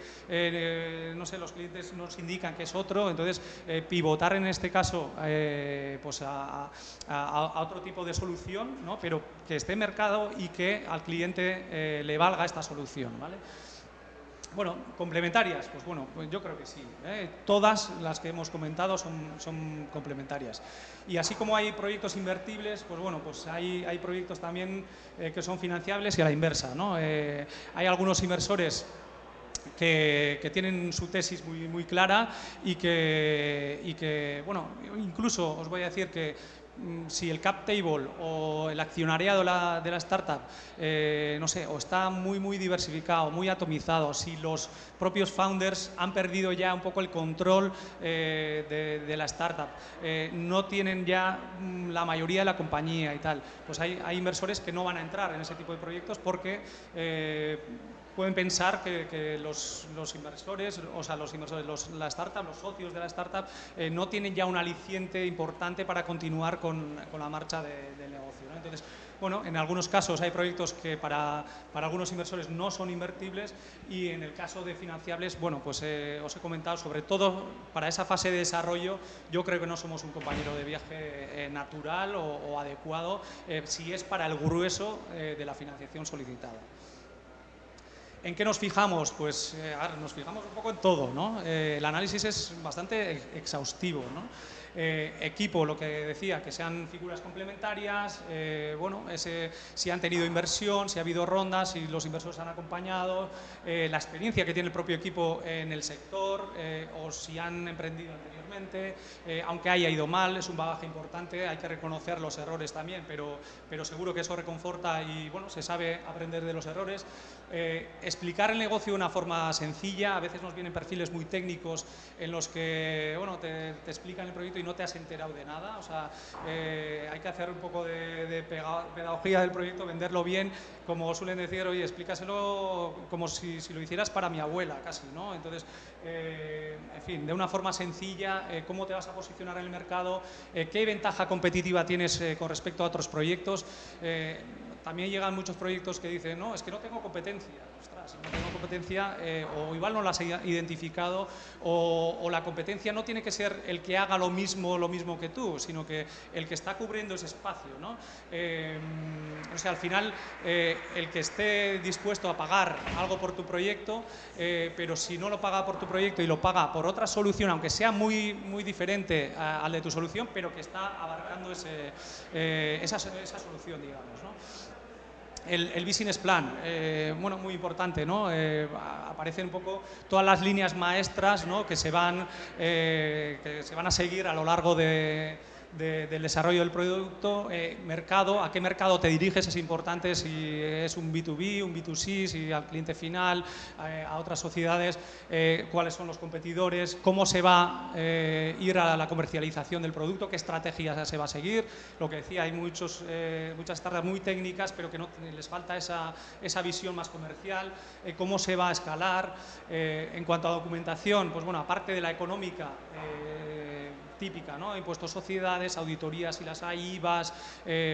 no sé, los clientes nos indican que es otro, entonces pivotar en este caso pues a otro tipo de solución, ¿no? Pero que esté en mercado y que al cliente le valga esta solución, ¿vale? Bueno, complementarias, pues bueno, pues yo creo que sí. Todas las que hemos comentado son complementarias. Y así como hay proyectos invertibles, pues bueno, pues hay proyectos también que son financiables y a la inversa, ¿no? Hay algunos inversores que tienen su tesis muy clara y que, bueno, incluso os voy a decir que si el cap table o el accionariado de la startup, no sé, o está muy diversificado, muy atomizado, si los propios founders han perdido ya un poco el control de la startup, no tienen ya la mayoría de la compañía y tal, pues hay inversores que no van a entrar en ese tipo de proyectos porque pueden pensar que los inversores, o sea, la startup, los socios de la startup, no tienen ya un aliciente importante para continuar con la marcha del negocio, ¿no? Entonces, bueno, en algunos casos hay proyectos que para algunos inversores no son invertibles, y en el caso de financiables, bueno, pues os he comentado, sobre todo para esa fase de desarrollo, yo creo que no somos un compañero de viaje natural o adecuado, si es para el grueso de la financiación solicitada. ¿En qué nos fijamos? Pues nos fijamos un poco en todo, ¿no? El análisis es bastante exhaustivo, ¿no? Equipo, lo que decía, que sean figuras complementarias, bueno, si han tenido inversión, si ha habido rondas, si los inversores han acompañado, la experiencia que tiene el propio equipo en el sector, o si han emprendido anteriormente, aunque haya ido mal, es un bagaje importante, hay que reconocer los errores también, pero seguro que eso reconforta y, bueno, se sabe aprender de los errores. Explicar el negocio de una forma sencilla. A veces nos vienen perfiles muy técnicos en los que, bueno, te explican el proyecto y no te has enterado de nada. O sea, hay que hacer un poco de pedagogía del proyecto, venderlo bien, como suelen decir, oye, explícaselo como si lo hicieras para mi abuela, casi, ¿no? Entonces, en fin, de una forma sencilla, cómo te vas a posicionar en el mercado, qué ventaja competitiva tienes con respecto a otros proyectos. También llegan muchos proyectos que dicen, no, es que no tengo competencia. Ostras, si no tengo competencia, o igual no la has identificado, o la competencia no tiene que ser el que haga lo mismo que tú, sino que el que está cubriendo ese espacio, ¿no? O sea, al final, el que esté dispuesto a pagar algo por tu proyecto, pero si no lo paga por tu proyecto y lo paga por otra solución, aunque sea muy, muy diferente al de tu solución, pero que está abarcando esa solución, digamos, ¿no? El business plan, bueno, muy importante, ¿no? Aparecen un poco todas las líneas maestras, ¿no?, que se van a seguir a lo largo del desarrollo del producto. Mercado, a qué mercado te diriges es importante, si es un B2B, un B2C, si al cliente final, a otras sociedades, cuáles son los competidores, cómo se va a ir a la comercialización del producto, qué estrategia se va a seguir. Lo que decía, hay muchas startups muy técnicas, pero que no les falta esa visión más comercial, cómo se va a escalar. En cuanto a documentación, pues bueno, aparte de la económica, típica, ¿no? Impuestos sociedades, auditorías si las hay, IVAs,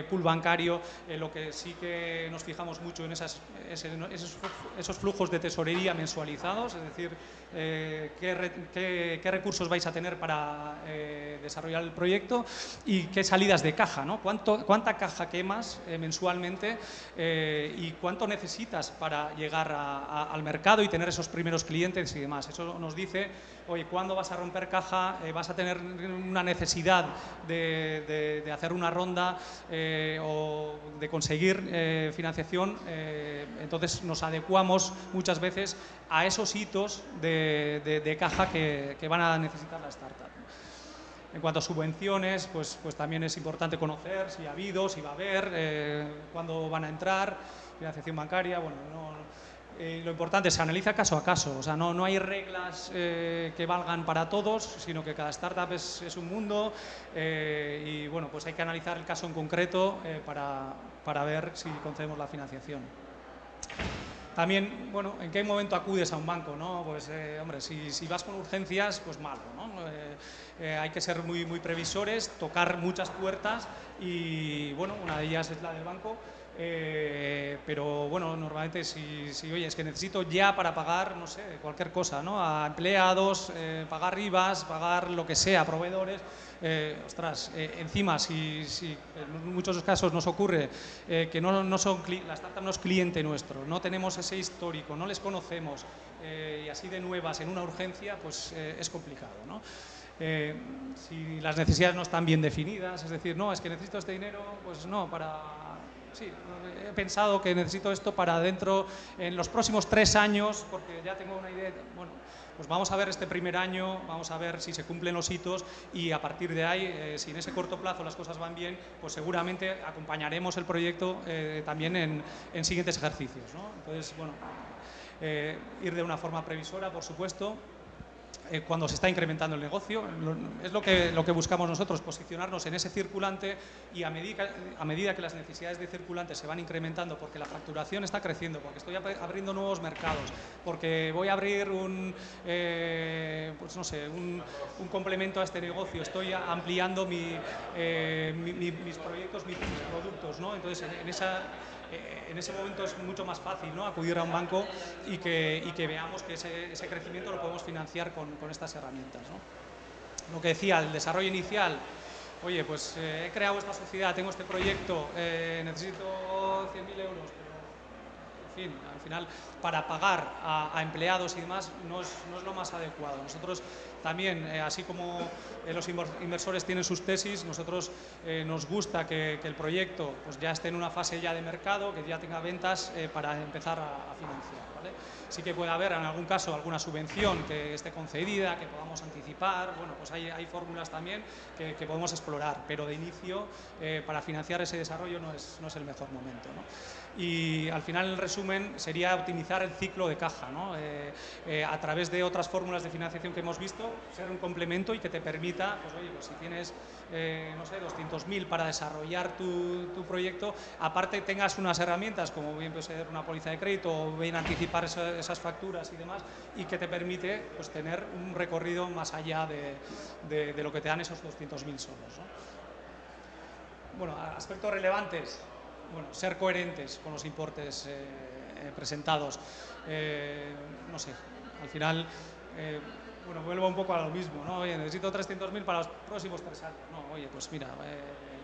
pool bancario. Lo que sí que nos fijamos mucho en esos flujos de tesorería mensualizados, es decir, qué recursos vais a tener para desarrollar el proyecto y qué salidas de caja, ¿no? Cuánta caja quemas mensualmente, y cuánto necesitas para llegar al mercado y tener esos primeros clientes y demás. Eso nos dice, oye, ¿cuándo vas a romper caja? ¿Vas a tener una necesidad de hacer una ronda o de conseguir financiación? Entonces nos adecuamos muchas veces a esos hitos de caja que van a necesitar la startup. En cuanto a subvenciones, pues también es importante conocer si ha habido, si va a haber, cuándo van a entrar, financiación bancaria. Bueno, lo importante es se analiza caso a caso, o sea, no hay reglas que valgan para todos, sino que cada startup es un mundo, y bueno, pues hay que analizar el caso en concreto para ver si concedemos la financiación. También, bueno, ¿en qué momento acudes a un banco, no? Pues, hombre, si vas con urgencias, pues malo, ¿no? Hay que ser muy, muy previsores, tocar muchas puertas y, bueno, una de ellas es la del banco. Pero bueno, normalmente si oye, es que necesito ya para pagar, no sé, cualquier cosa, ¿no? A empleados, pagar IVAs, pagar lo que sea, proveedores. Ostras, encima, si en muchos casos nos ocurre que la startup no es cliente nuestro, no tenemos ese histórico, no les conocemos, y así de nuevas en una urgencia, pues es complicado, ¿no? Si las necesidades no están bien definidas, es decir, no, es que necesito este dinero, pues no, sí, he pensado que necesito esto para en los próximos 3 años, porque ya tengo una idea. Bueno, pues vamos a ver este primer año, vamos a ver si se cumplen los hitos y a partir de ahí, si en ese corto plazo las cosas van bien, pues seguramente acompañaremos el proyecto también en siguientes ejercicios, ¿no? Entonces, bueno, ir de una forma previsora, por supuesto. cuando se está incrementando el negocio. Es lo que buscamos nosotros, posicionarnos en ese circulante, y a medida que las necesidades de circulante se van incrementando, porque la facturación está creciendo, porque estoy abriendo nuevos mercados, porque voy a abrir pues no sé, un complemento a este negocio, estoy ampliando mis proyectos, mis productos, ¿no? Entonces, en ese momento es mucho más fácil, ¿no?, acudir a un banco y que veamos que ese crecimiento lo podemos financiar con estas herramientas, ¿no? Lo que decía, el desarrollo inicial. Oye, pues he creado esta sociedad, tengo este proyecto, necesito 100.000 euros, pero en fin, al final, para pagar a empleados y demás no es lo más adecuado. Nosotros también, así como los inversores tienen sus tesis, nosotros nos gusta que el proyecto pues ya esté en una fase ya de mercado, que ya tenga ventas para empezar a financiar, ¿vale? Sí que puede haber en algún caso alguna subvención que esté concedida, que podamos anticipar. Bueno, pues hay fórmulas también que podemos explorar, pero de inicio para financiar ese desarrollo no es el mejor momento, ¿no? Y al final, el resumen sería optimizar el ciclo de caja, ¿no? A través de otras fórmulas de financiación que hemos visto, ser un complemento y que te permita, pues oye, pues si tienes, no sé, 200.000 para desarrollar tu proyecto, aparte tengas unas herramientas como bien puede ser una póliza de crédito o bien anticipar esas facturas y demás, y que te permite pues tener un recorrido más allá de lo que te dan esos 200.000 solos, ¿no? Bueno, aspectos relevantes. Bueno, ser coherentes con los importes presentados. No sé, al final, bueno, vuelvo un poco a lo mismo, ¿no? Oye, necesito 300.000 para los próximos 3 años. No, oye, pues mira,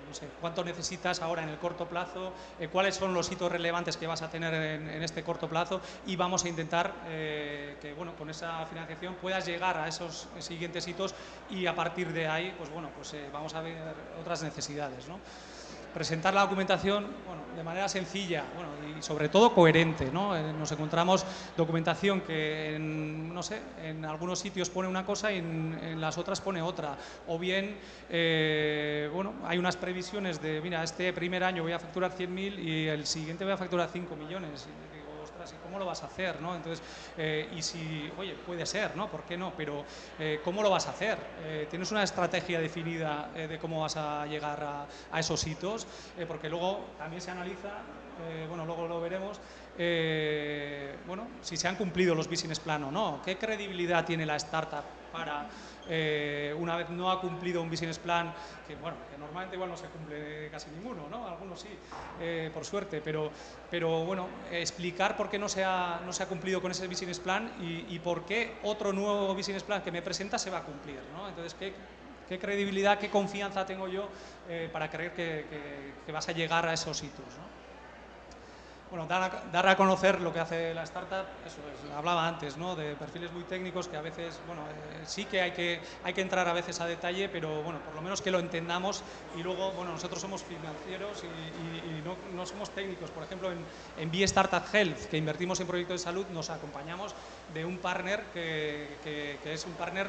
no sé, ¿cuánto necesitas ahora en el corto plazo? ¿Cuáles son los hitos relevantes que vas a tener en este corto plazo? Y vamos a intentar que, bueno, con esa financiación puedas llegar a esos siguientes hitos, y a partir de ahí, pues bueno, pues vamos a ver otras necesidades, ¿no? Presentar la documentación, bueno, de manera sencilla, bueno, y sobre todo coherente, ¿no? Nos encontramos documentación que no sé, en algunos sitios pone una cosa y en las otras pone otra, o bien bueno, hay unas previsiones de, mira, este primer año voy a facturar 100.000 y el siguiente voy a facturar 5 millones. Y digo, ostras, ¿y cómo lo vas a hacer, no? Entonces, y si, oye, puede ser, ¿no? ¿Por qué no? Pero ¿cómo lo vas a hacer? ¿Tienes una estrategia definida de cómo vas a llegar a esos hitos? Porque luego también se analiza, bueno, luego lo veremos, bueno, si se han cumplido los business plan o no. ¿Qué credibilidad tiene la startup para, una vez no ha cumplido un business plan, que bueno, que normalmente igual no se cumple casi ninguno, ¿no? Algunos sí, por suerte, pero bueno, explicar por qué no se ha cumplido con ese business plan y por qué otro nuevo business plan que me presenta se va a cumplir, ¿no? Entonces, ¿qué credibilidad, qué confianza tengo yo para creer que vas a llegar a esos hitos, ¿no? Bueno, dar a conocer lo que hace la startup, eso es, hablaba antes, ¿no?, de perfiles muy técnicos que a veces, bueno, sí que hay que entrar a veces a detalle, pero bueno, por lo menos que lo entendamos. Y luego, bueno, nosotros somos financieros y no somos técnicos. Por ejemplo, en Be Startup Health, que invertimos en proyectos de salud, nos acompañamos de un partner que es un partner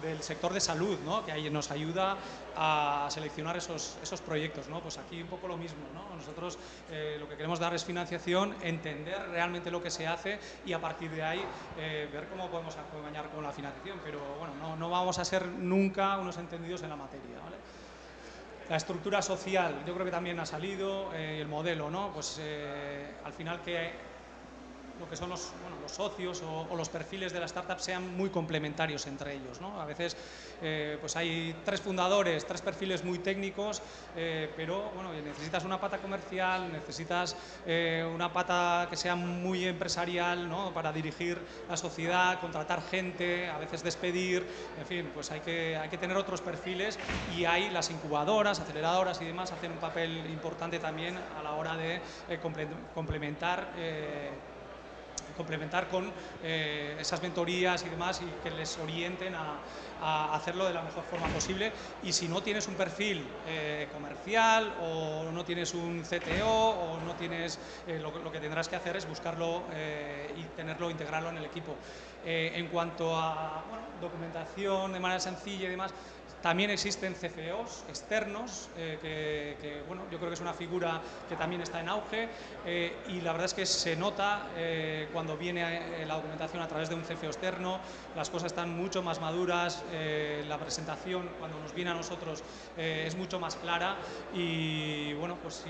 del sector de salud, ¿no?, que ahí nos ayuda a seleccionar esos proyectos, ¿no? Pues aquí un poco lo mismo, ¿no? Nosotros lo que queremos dar es financiación, entender realmente lo que se hace y a partir de ahí ver cómo podemos acompañar con la financiación, pero bueno, no vamos a ser nunca unos entendidos en la materia, ¿vale? La estructura social, yo creo que también ha salido, el modelo, ¿no? Pues al final lo que son los socios o los perfiles de la startup sean muy complementarios entre ellos, ¿no? A veces pues hay 3 fundadores, 3 perfiles muy técnicos, pero bueno, necesitas una pata comercial, necesitas una pata que sea muy empresarial, ¿no?, para dirigir la sociedad, contratar gente, a veces despedir, en fin, pues hay que tener otros perfiles, y hay las incubadoras, aceleradoras y demás hacen un papel importante también a la hora de complementar con esas mentorías y demás, y que les orienten a hacerlo de la mejor forma posible. Y si no tienes un perfil comercial, o no tienes un CTO, o no tienes, lo que tendrás que hacer es buscarlo y integrarlo en el equipo. En cuanto a documentación de manera sencilla y demás, También existen CFOs externos, bueno, yo creo que es una figura que también está en auge y la verdad es que se nota cuando viene la documentación a través de un CFO externo, las cosas están mucho más maduras, la presentación cuando nos viene a nosotros es mucho más clara y bueno, pues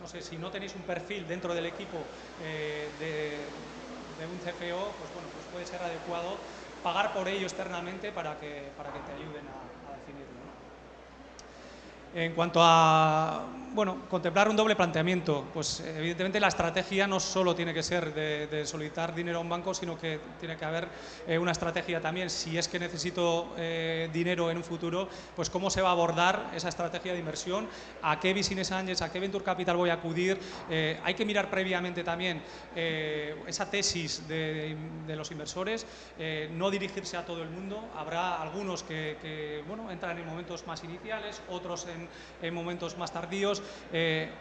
no sé, si no tenéis un perfil dentro del equipo de un CFO, pues bueno, pues puede ser adecuado pagar por ello externamente para que te ayuden a definirlo, ¿no? En cuanto a, bueno, contemplar un doble planteamiento, pues evidentemente la estrategia no solo tiene que ser de solicitar dinero a un banco, sino que tiene que haber una estrategia también, si es que necesito dinero en un futuro, pues cómo se va a abordar esa estrategia de inversión, a qué business angels, a qué venture capital voy a acudir. Hay que mirar previamente también esa tesis de los inversores, no dirigirse a todo el mundo. Habrá algunos que bueno, entran en momentos más iniciales, otros en momentos más tardíos,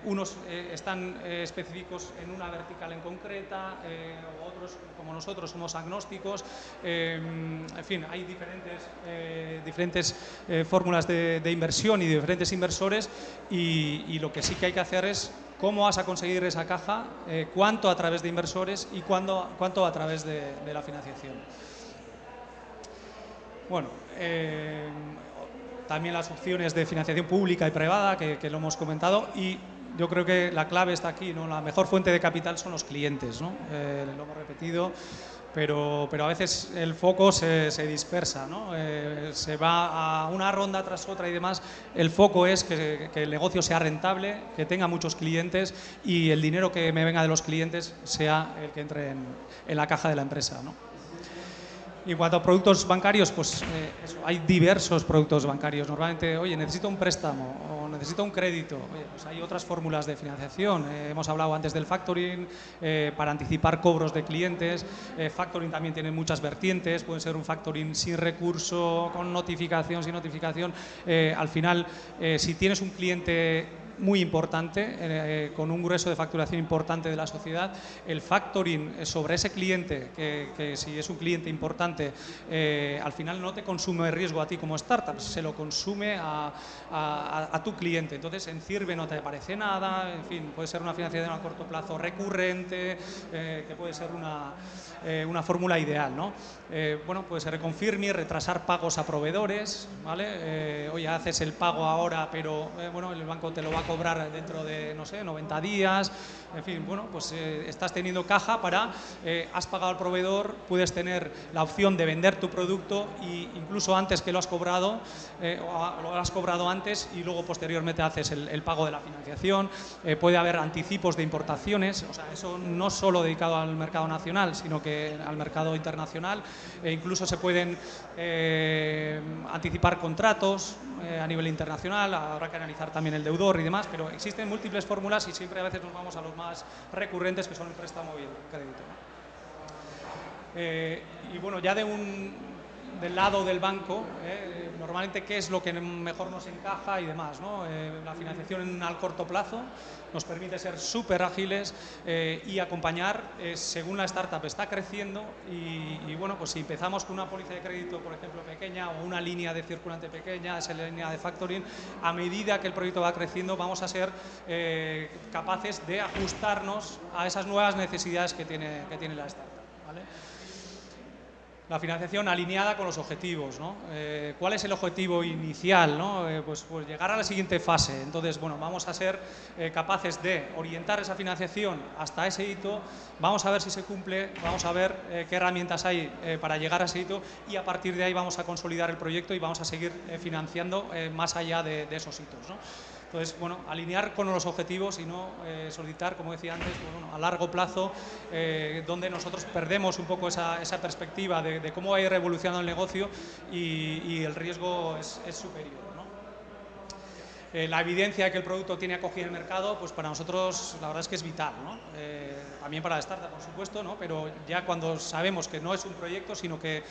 unos están específicos en una vertical en concreta, otros, como nosotros, somos agnósticos. En fin, hay diferentes fórmulas de inversión y diferentes inversores y lo que sí que hay que hacer es cómo vas a conseguir esa caja, cuánto a través de inversores y cuánto a través de la financiación. Bueno, también las opciones de financiación pública y privada, que lo hemos comentado, y yo creo que la clave está aquí, ¿no? La mejor fuente de capital son los clientes, ¿no? Lo hemos repetido, pero a veces el foco se dispersa, ¿no? Se va a una ronda tras otra y demás. El foco es que el negocio sea rentable, que tenga muchos clientes y el dinero que me venga de los clientes sea el que entre en la caja de la empresa, ¿no? Y en cuanto a productos bancarios, pues hay diversos productos bancarios. Normalmente, oye, necesito un préstamo o necesito un crédito. Oye, pues hay otras fórmulas de financiación. Hemos hablado antes del factoring para anticipar cobros de clientes. Factoring también tiene muchas vertientes. Puede ser un factoring sin recurso, con notificación, sin notificación. Al final, si tienes un cliente muy importante, con un grueso de facturación importante de la sociedad, el factoring sobre ese cliente, que si es un cliente importante, al final no te consume riesgo a ti como startup, se lo consume a tu cliente. Entonces, en Cirve no te aparece nada, en fin, puede ser una financiación a corto plazo recurrente, que puede ser una fórmula ideal, ¿no? Bueno, pues reconfirme, retrasar pagos a proveedores, ¿vale? Oye, haces el pago ahora, pero bueno, el banco te lo va a cobrar dentro de, no sé, 90 días, en fin, bueno, pues estás teniendo caja para, has pagado al proveedor, puedes tener la opción de vender tu producto y incluso antes que lo has cobrado, lo has cobrado antes y luego posteriormente haces el pago de la financiación. Puede haber anticipos de importaciones, o sea, eso no solo dedicado al mercado nacional, sino que al mercado internacional. Incluso se pueden anticipar contratos a nivel internacional, habrá que analizar también el deudor y demás, pero existen múltiples fórmulas y siempre a veces nos vamos a los más recurrentes, que son el préstamo y el crédito, ¿no? Y bueno, ya del lado del banco, normalmente qué es lo que mejor nos encaja y demás, ¿no? La financiación al corto plazo nos permite ser súper ágiles y acompañar según la startup está creciendo y bueno, pues si empezamos con una póliza de crédito, por ejemplo, pequeña o una línea de circulante pequeña, esa línea de factoring, a medida que el proyecto va creciendo vamos a ser capaces de ajustarnos a esas nuevas necesidades que tiene la startup, ¿vale? La financiación alineada con los objetivos, ¿no? ¿Cuál es el objetivo inicial, ¿no? Pues llegar a la siguiente fase. Entonces, bueno, vamos a ser capaces de orientar esa financiación hasta ese hito, vamos a ver si se cumple, vamos a ver qué herramientas hay para llegar a ese hito y a partir de ahí vamos a consolidar el proyecto y vamos a seguir financiando más allá de esos hitos, ¿no? Entonces, bueno, alinear con los objetivos y no solicitar, como decía antes, bueno, a largo plazo, donde nosotros perdemos un poco esa perspectiva de cómo va a ir evolucionando el negocio y el riesgo es superior, ¿no? La evidencia de que el producto tiene acogida en el mercado, pues para nosotros la verdad es que es vital, ¿no? También para la startup, por supuesto, ¿no? Pero ya cuando sabemos que no es un proyecto, sino que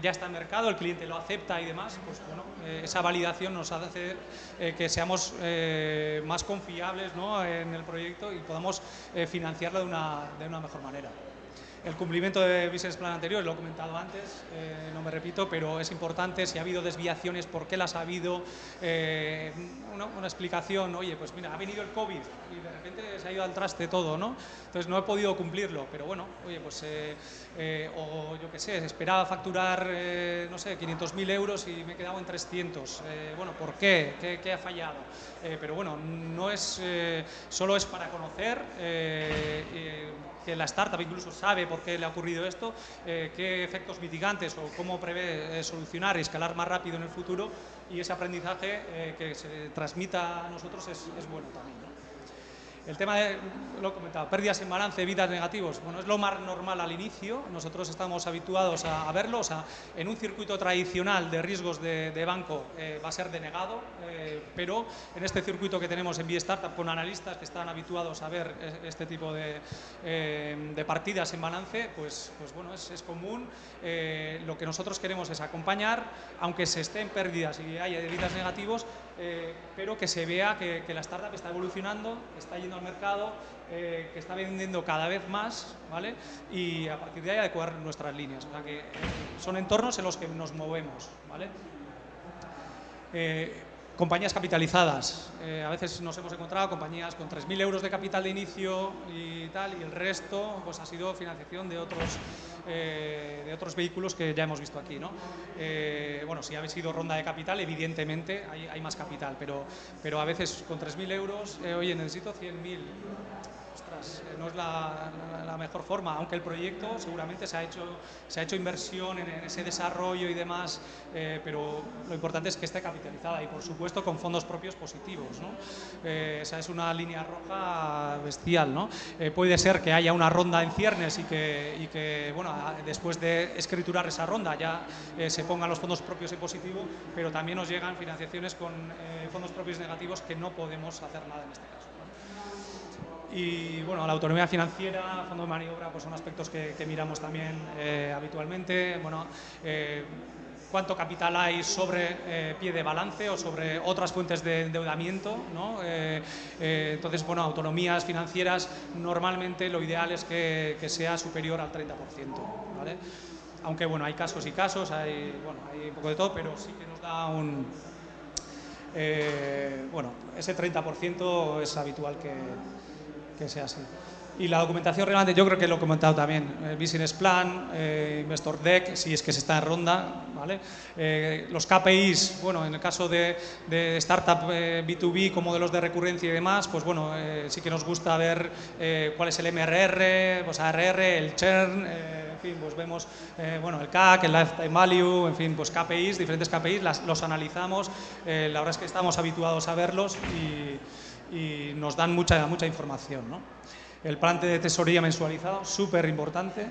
ya está en mercado, el cliente lo acepta y demás, pues bueno, esa validación nos hace que seamos más confiables, ¿no? En el proyecto y podamos financiarlo de una mejor manera. El cumplimiento de business plan anterior, lo he comentado antes, no me repito, pero es importante. Si ha habido desviaciones, ¿por qué las ha habido? Una explicación, oye, pues mira, ha venido el COVID y de repente se ha ido al traste todo, ¿no? Entonces no he podido cumplirlo, pero bueno, oye, pues, o yo qué sé, esperaba facturar, no sé, 500.000 euros y me he quedado en 300. Bueno, ¿por qué? ¿Qué ha fallado? Pero bueno, no es, solo es para conocer, que la startup incluso sabe por qué le ha ocurrido esto, qué efectos mitigantes o cómo prevé solucionar y escalar más rápido en el futuro, y ese aprendizaje que se transmita a nosotros es bueno también, ¿no? El tema de, lo he comentado, pérdidas en balance, evitas negativos, bueno, es lo más normal al inicio. Nosotros estamos habituados a verlo, o sea, en un circuito tradicional de riesgos de banco va a ser denegado, pero en este circuito que tenemos en B-Startup con analistas que están habituados a ver este tipo de partidas en balance, pues bueno, es común. Lo que nosotros queremos es acompañar, aunque se esté en pérdidas y haya evitas negativos, pero que se vea que la startup está evolucionando, está yendo al mercado, que está vendiendo cada vez más, ¿vale? Y a partir de ahí adecuar nuestras líneas. O sea que son entornos en los que nos movemos, ¿vale? Compañías capitalizadas. A veces nos hemos encontrado compañías con 3.000 euros de capital de inicio y tal, y el resto pues ha sido financiación de otros vehículos que ya hemos visto aquí, ¿no? Bueno, si ha sido ronda de capital, evidentemente hay más capital, pero a veces con 3.000 euros, oye, necesito 100.000. Ostras, no es la mejor forma, aunque el proyecto seguramente se ha hecho inversión en ese desarrollo y demás, pero lo importante es que esté capitalizada y, por supuesto, con fondos propios positivos, ¿no? Esa es una línea roja bestial, ¿no? Puede ser que haya una ronda en ciernes y que bueno, después de escriturar esa ronda ya se pongan los fondos propios en positivo, pero también nos llegan financiaciones con fondos propios negativos que no podemos hacer nada en este caso, ¿no? Y bueno, la autonomía financiera, fondo de maniobra, pues son aspectos que miramos también habitualmente. Bueno, cuánto capital hay sobre pie de balance o sobre otras fuentes de endeudamiento, ¿no? Entonces, bueno, autonomías financieras, normalmente lo ideal es que sea superior al 30%, ¿vale? Aunque bueno, hay casos y casos, hay un poco de todo, pero sí que nos da un... bueno, ese 30% es habitual que sea así. Y la documentación relevante, yo creo que lo he comentado también, Business Plan, Investor Deck, si es que se está en ronda, ¿vale? Los KPIs, bueno, en el caso de startup B2B como de los de recurrencia y demás, pues bueno, sí que nos gusta ver cuál es el MRR, pues ARR, el churn, en fin, pues vemos, bueno, el CAC, el Lifetime Value, en fin, pues KPIs, diferentes KPIs, los analizamos, la verdad es que estamos habituados a verlos y nos dan mucha información, ¿no? El plan de tesorería mensualizado, súper importante.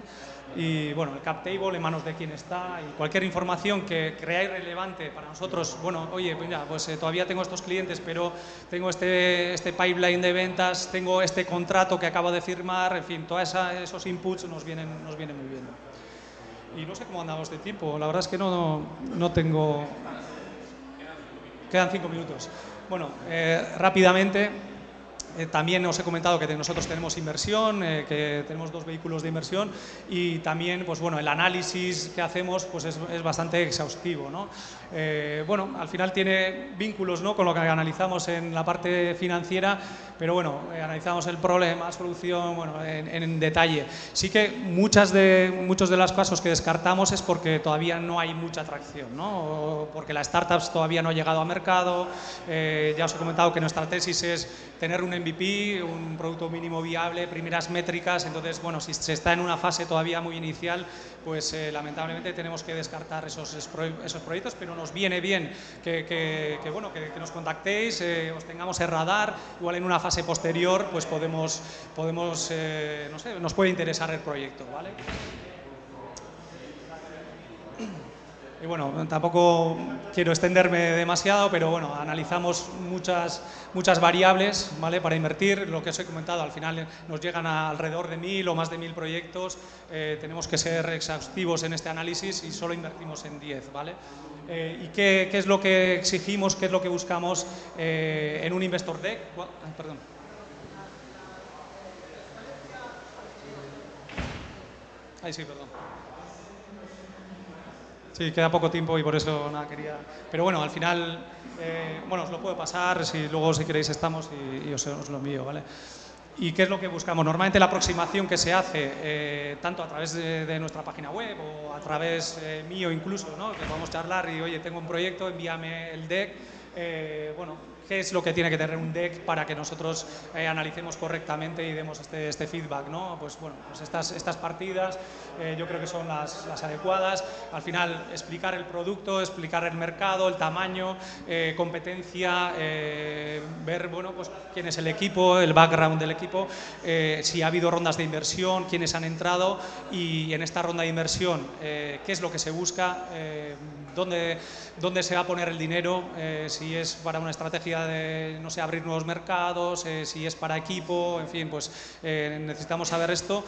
Y bueno, el cap table en manos de quien está y cualquier información que creáis relevante para nosotros. Bueno, oye, mira, pues todavía tengo estos clientes, pero tengo este pipeline de ventas, tengo este contrato que acabo de firmar, en fin, todos esos inputs nos vienen muy bien. Y no sé cómo andamos de tiempo, la verdad es que no tengo... Quedan 5 minutos. Bueno, rápidamente... también os he comentado que nosotros tenemos inversión, que tenemos 2 vehículos de inversión y también, pues bueno, el análisis que hacemos pues es bastante exhaustivo, ¿no? Bueno, al final tiene vínculos, ¿no?, con lo que analizamos en la parte financiera, pero bueno, analizamos el problema, solución, bueno, en detalle. Sí que muchos de los casos que descartamos es porque todavía no hay mucha atracción, ¿no? O porque las startups todavía no han llegado a mercado. Ya os he comentado que nuestra tesis es tener un MVP, un producto mínimo viable, primeras métricas. Entonces, bueno, si se está en una fase todavía muy inicial, pues lamentablemente tenemos que descartar esos proyectos, pero nos viene bien que nos contactéis, os tengamos en radar, igual en una fase posterior pues podemos no sé, nos puede interesar el proyecto, ¿vale? Y bueno, tampoco quiero extenderme demasiado, pero bueno, analizamos muchas variables, ¿vale?, para invertir. Lo que os he comentado, al final nos llegan a alrededor de 1.000 o más de 1.000 proyectos. Tenemos que ser exhaustivos en este análisis y solo invertimos en 10, ¿vale? ¿Y qué es lo que exigimos, qué es lo que buscamos en un Investor Deck? Perdón. Ahí sí, perdón. Sí, queda poco tiempo y por eso nada quería. Pero bueno, al final, bueno, os lo puedo pasar, si luego si queréis estamos y os lo envío, ¿vale? ¿Y qué es lo que buscamos? Normalmente la aproximación que se hace, tanto a través de nuestra página web o a través mío incluso, ¿no? Que podemos charlar y, oye, tengo un proyecto, envíame el deck. Bueno, ¿qué es lo que tiene que tener un deck para que nosotros analicemos correctamente y demos este feedback, ¿no? Pues bueno, pues estas partidas yo creo que son las adecuadas. Al final, explicar el producto, explicar el mercado, el tamaño, competencia, ver, bueno, pues quién es el equipo, el background del equipo, si ha habido rondas de inversión, quiénes han entrado y en esta ronda de inversión, qué es lo que se busca, dónde se va a poner el dinero, si es para una estrategia de, no sé, abrir nuevos mercados, si es para equipo, en fin, pues necesitamos saber esto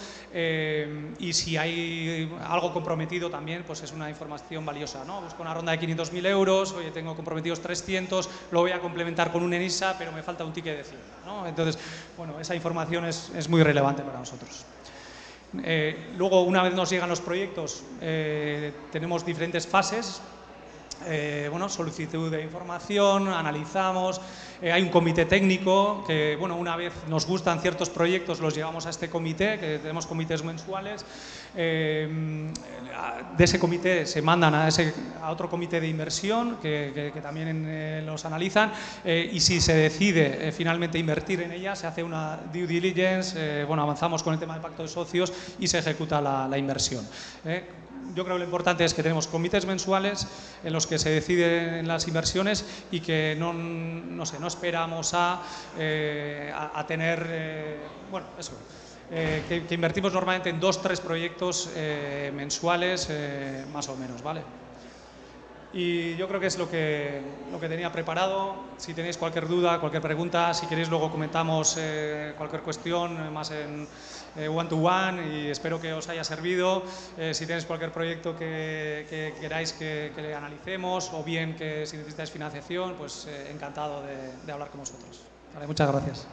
y si hay algo comprometido también, pues es una información valiosa, ¿no? Busco una ronda de 500.000 euros, oye, tengo comprometidos 300, lo voy a complementar con un ENISA, pero me falta un ticket de 100, ¿no? Entonces, bueno, esa información es muy relevante para nosotros. Luego, una vez nos llegan los proyectos, tenemos diferentes fases. Bueno, solicitud de información, analizamos, hay un comité técnico que, bueno, una vez nos gustan ciertos proyectos los llevamos a este comité, que tenemos comités mensuales, de ese comité se mandan a otro comité de inversión que también los analizan y si se decide finalmente invertir en ella, se hace una due diligence, bueno, avanzamos con el tema del pacto de socios y se ejecuta la inversión. Yo creo que lo importante es que tenemos comités mensuales en los que se deciden las inversiones y que no esperamos a tener, bueno, eso, que invertimos normalmente en 2 o 3 proyectos mensuales, más o menos, ¿vale? Y yo creo que es lo que tenía preparado. Si tenéis cualquier duda, cualquier pregunta, si queréis luego comentamos cualquier cuestión más en one to one y espero que os haya servido. Si tenéis cualquier proyecto que queráis que le analicemos o bien que si necesitáis financiación, pues encantado de hablar con vosotros. Vale, muchas gracias.